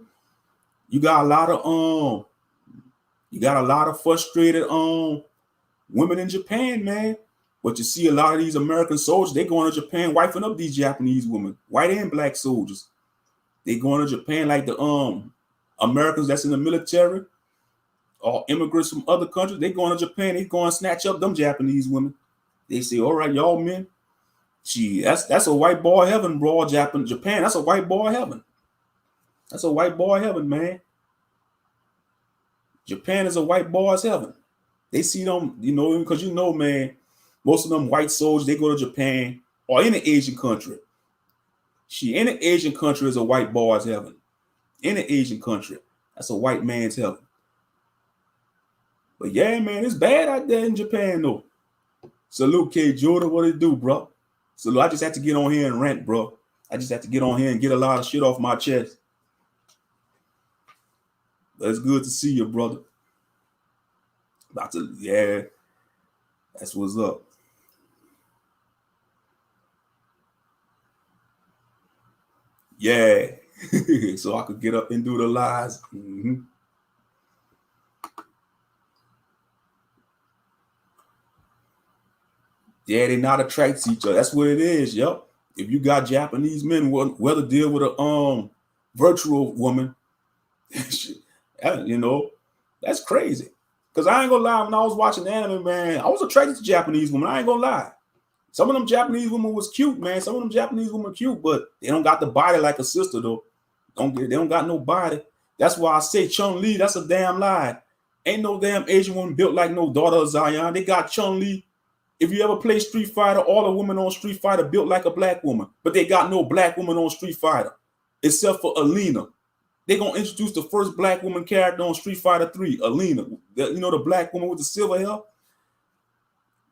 You got a lot of frustrated women in Japan, man. But you see a lot of these American soldiers, they going to Japan wifing up these Japanese women, white and black soldiers. They going to Japan like the Americans that's in the military or immigrants from other countries. They going to Japan, they going to snatch up them Japanese women. They say, all right, y'all men. Gee, that's a white boy heaven, bro. Japan, that's a white boy heaven. That's a white boy heaven, man. Japan is a white boy's heaven. They see them, because man, most of them white soldiers, they go to Japan or any Asian country. Any Asian country is a white boy's heaven. Any Asian country, that's a white man's heaven. But yeah, man, it's bad out there in Japan, though. Salute, K. Jordan. What it do, bro? Salute. I just had to get on here and rant, bro. I just had to get on here and get a lot of shit off my chest. But it's good to see you, brother. Yeah, that's what's up. Yeah. So I could get up and do the lies. Yeah, they not attracted to each other. That's what it is. Yep. If you got Japanese men, whether deal with a virtual woman, you know, that's crazy. Cause I ain't gonna lie, when I was watching anime, man, I was attracted to Japanese women. I ain't gonna lie. Some of them Japanese women was cute, man. Some of them Japanese women cute, but they don't got the body like a sister though. They don't got no body. That's why I say Chun Li. That's a damn lie. Ain't no damn Asian woman built like no daughter of Zion. They got Chun Li. If you ever play Street Fighter, all the women on Street Fighter built like a black woman, but they got no black woman on Street Fighter, except for Alina. They gonna introduce the first black woman character on Street Fighter 3, Alina. You know, the black woman with the silver hair.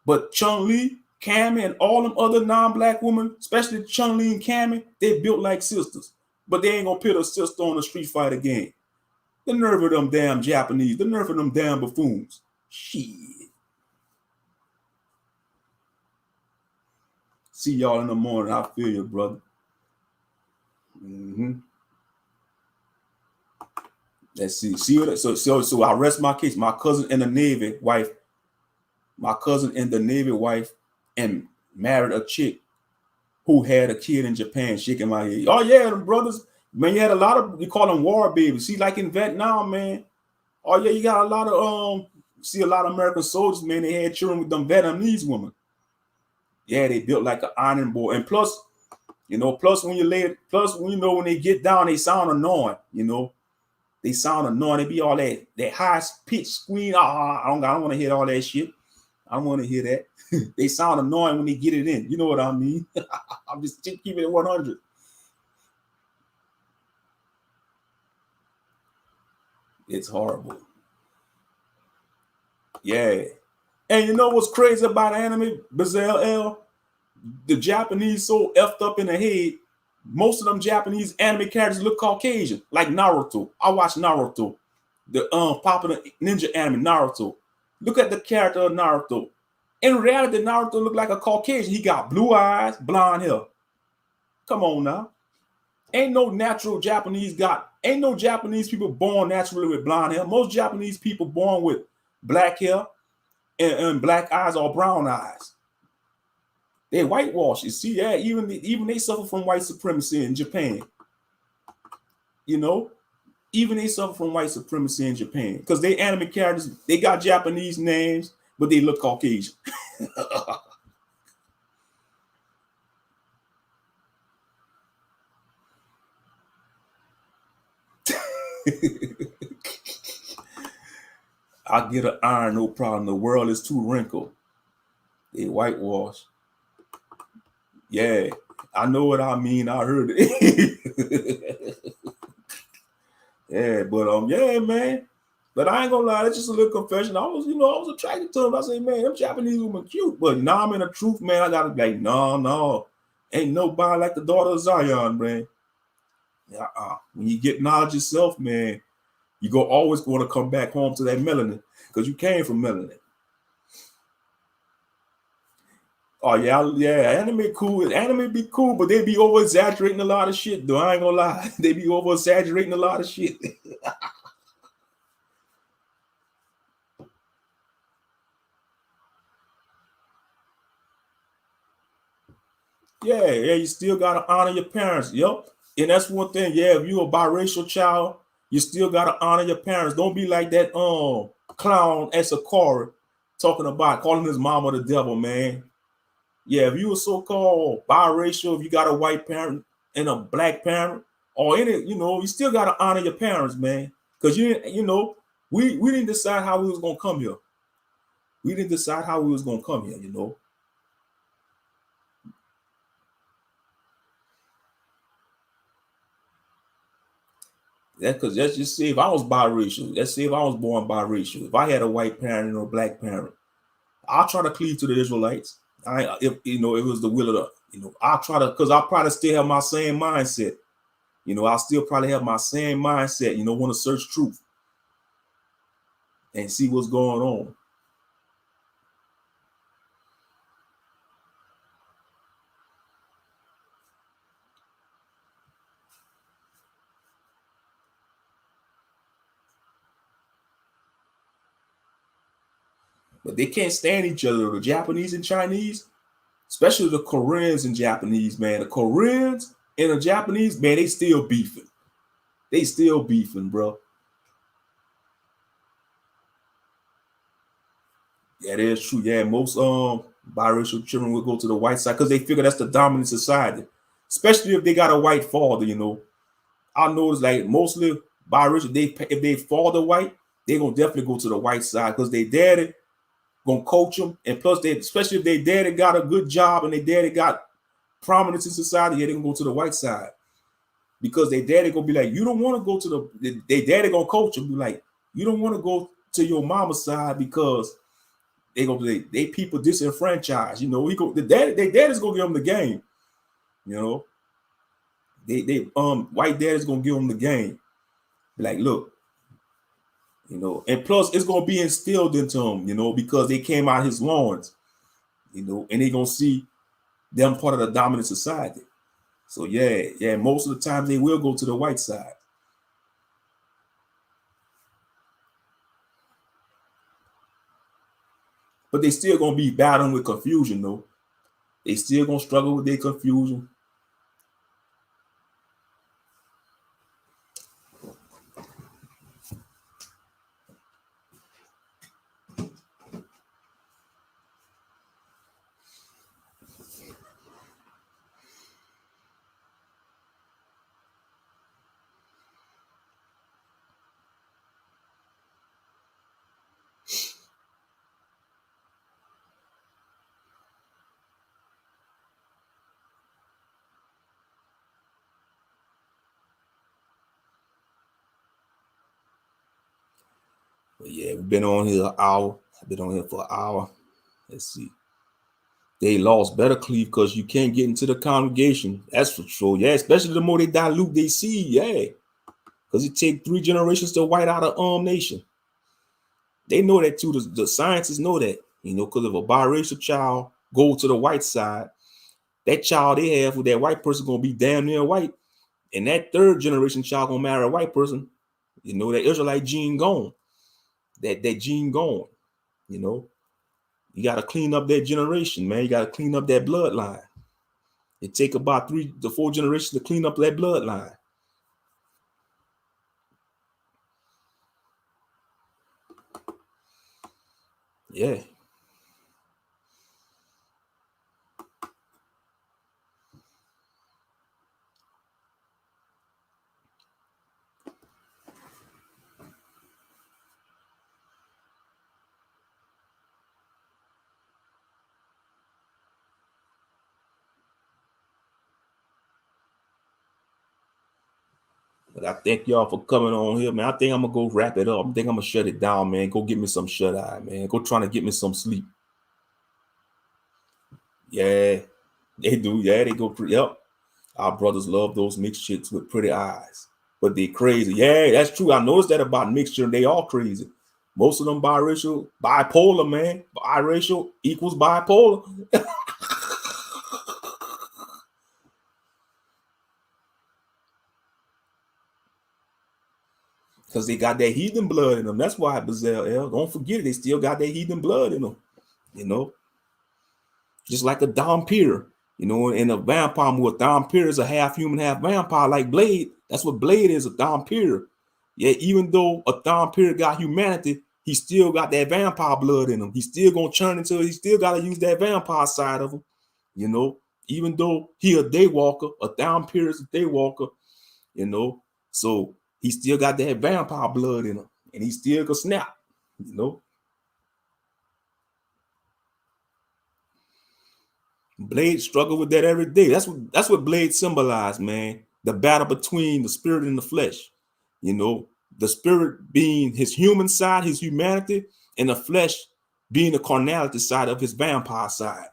But Chun Li, Cammy, and all them other non-black women, especially Chun Li and Cammy, they built like sisters. But they ain't gonna put a sister on a Street Fighter game. The nerve of them damn Japanese, the nerve of them damn buffoons. Shit. See y'all in the morning. I feel you, brother. Let's see. See what so I rest my case. My cousin in the Navy wife, and married a chick who had a kid in Japan, shaking my head. Oh yeah, them brothers, man, you had a lot of, you call them war babies. See, like in Vietnam, man. Oh yeah, you got a lot of see a lot of American soldiers, man, they had children with them Vietnamese women. Yeah, they built like an iron board. And plus, plus when when they get down, they sound annoying, They sound annoying. They be all that high pitch squeal. I don't want to hear all that shit. I don't want to hear that. They sound annoying when they get it in. You know what I mean? I'm just keeping it 100. It's horrible. Yeah. And you know what's crazy about anime, Bazelle L? The Japanese so effed up in the head. Most of them Japanese anime characters look Caucasian, like Naruto. I watch Naruto, the popular ninja anime Naruto. Look at the character of Naruto. In reality, Naruto look like a Caucasian. He got blue eyes, blonde hair. Come on now. Ain't no Japanese people born naturally with blonde hair. Most Japanese people born with black hair and black eyes or brown eyes. They whitewash. You see, yeah, even they suffer from white supremacy in Japan. Even they suffer from white supremacy in Japan because they anime characters, they got Japanese names, but they look Caucasian. I get an iron, no problem. The world is too wrinkled. They whitewash. Yeah, I know what I mean. I heard it. Yeah, but yeah, man. But I ain't gonna lie, that's just a little confession. I was attracted to them. I say, man, them Japanese women cute. But now I'm in the truth, man. I gotta be like, no. Ain't nobody like the daughter of Zion, man. When you get knowledge yourself, man, you always going to come back home to that melanin because you came from melanin. Oh yeah, anime cool. Anime be cool, but they be over exaggerating a lot of shit. Though I ain't gonna lie, they be over exaggerating a lot of shit. Yeah, you still gotta honor your parents. Yep, and that's one thing. Yeah, if you a biracial child, you still gotta honor your parents. Don't be like that clown at Sakura talking about calling his mama the devil, man. Yeah, if you a so-called biracial, if you got a white parent and a black parent, or any, you still gotta honor your parents, man. Because we didn't decide how we was gonna come here. We didn't decide how we was gonna come here. Because let's just say if I was biracial, let's say if I was born biracial, if I had a white parent and a black parent, I'll try to cleave to the Israelites. If it was the will of I'll try to, because I'll probably still have my same mindset. I'll still probably have my same mindset, want to search truth and see what's going on. but they can't stand each other. The Japanese and Chinese, especially the Koreans and Japanese, man. The Koreans and the Japanese, man, they still beefing. They still beefing, bro. Yeah, that is true. Yeah, most biracial children will go to the white side because they figure that's the dominant society, especially if they got a white father. You know, I notice like mostly biracial, they if they father white, they gonna definitely go to the white side because they daddy gonna coach them, and plus they, especially if they daddy got a good job and they daddy got prominence in society, yeah, they gonna go to the white side because they daddy gonna be like, you don't want to go to they daddy gonna coach them, be like, you don't want to go to your mama's side because they gonna be they people disenfranchised. You know, he go they daddy's gonna give them the game. You know, they white daddy's gonna give them the game. Be like, look, you know, and plus it's gonna be instilled into them, you know, because they came out his loins, you know, and they gonna see them part of the dominant society. So yeah, most of the time they will go to the white side. But they still gonna be battling with confusion though. They still gonna struggle with their confusion. But yeah, we've been on here an hour. I've been on here for an hour. Let's see. They lost better cleave because you can't get into the congregation. That's for sure. Yeah, especially the more they dilute they seed. Yeah, because it take 3 generations to white out a nation. They know that too. The scientists know that. You know, because if a biracial child go to the white side, that child they have with that white person gonna be damn near white, and that 3rd generation child gonna marry a white person. You know, that Israelite gene gone. That gene gone. You know, you got to clean up that generation, man. You got to clean up that bloodline. It take about 3 to 4 generations to clean up that bloodline. Yeah. But I thank y'all for coming on here, man. I think I'm gonna go wrap it up. I think I'm gonna shut it down, man. Go get me some shut eye, man. Go trying to get me some sleep. Yeah, they do. Yeah, they go. Yep. Our brothers love those mixed chicks with pretty eyes, but they crazy. Yeah, that's true. I noticed that about mixture. They all crazy. Most of them biracial, bipolar, man. Biracial equals bipolar. Because they got that heathen blood in them. That's why Bazell, don't forget it. They still got that heathen blood in them. You know, just like a Dhampir. You know, in a vampire movie, Dhampir is a half human, half vampire, like Blade. That's what Blade is, a Dhampir. Yeah, even though a Dhampir got humanity, he still got that vampire blood in him. He's still gonna turn into it. He still gotta use that vampire side of him. You know, even though he a daywalker, a Dhampir is a daywalker. You know, so he still got that vampire blood in him, and he still can snap. You know, Blade struggle with that every day. That's what Blade symbolized, man. The battle between the spirit and the flesh. You know, the spirit being his human side, his humanity, and the flesh being the carnality side of his vampire side.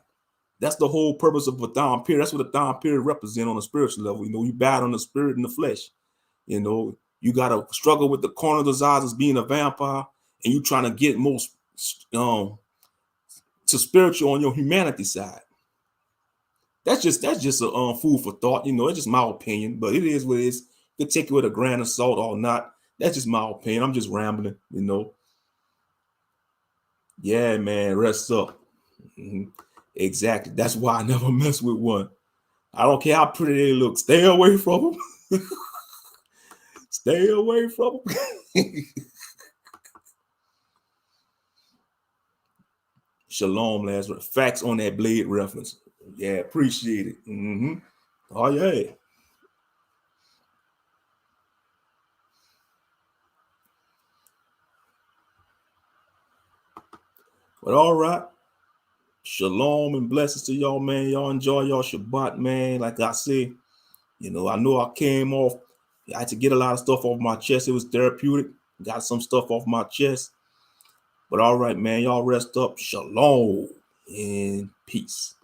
That's the whole purpose of a Dhampir. That's what a Dhampir represent on a spiritual level. You know, you battle on the spirit and the flesh. You know, you gotta struggle with the carnal desires as being a vampire, and you trying to get most to spiritual on your humanity side. That's just a food for thought. You know, it's just my opinion, but it is what it is. You can take it with a grain of salt or not. That's just my opinion. I'm just rambling. You know, Yeah, man, rest up. Exactly. That's why I never mess with one. I don't care how pretty they look. Stay away from them. Stay away from them. Shalom, last facts on that blade reference. Yeah, appreciate it. Oh yeah. But all right. Shalom and blessings to y'all, man. Y'all enjoy y'all Shabbat, man. Like I said, I know I came off. I had to get a lot of stuff off my chest. It was therapeutic. Got some stuff off my chest. But all right, man. Y'all rest up. Shalom and peace.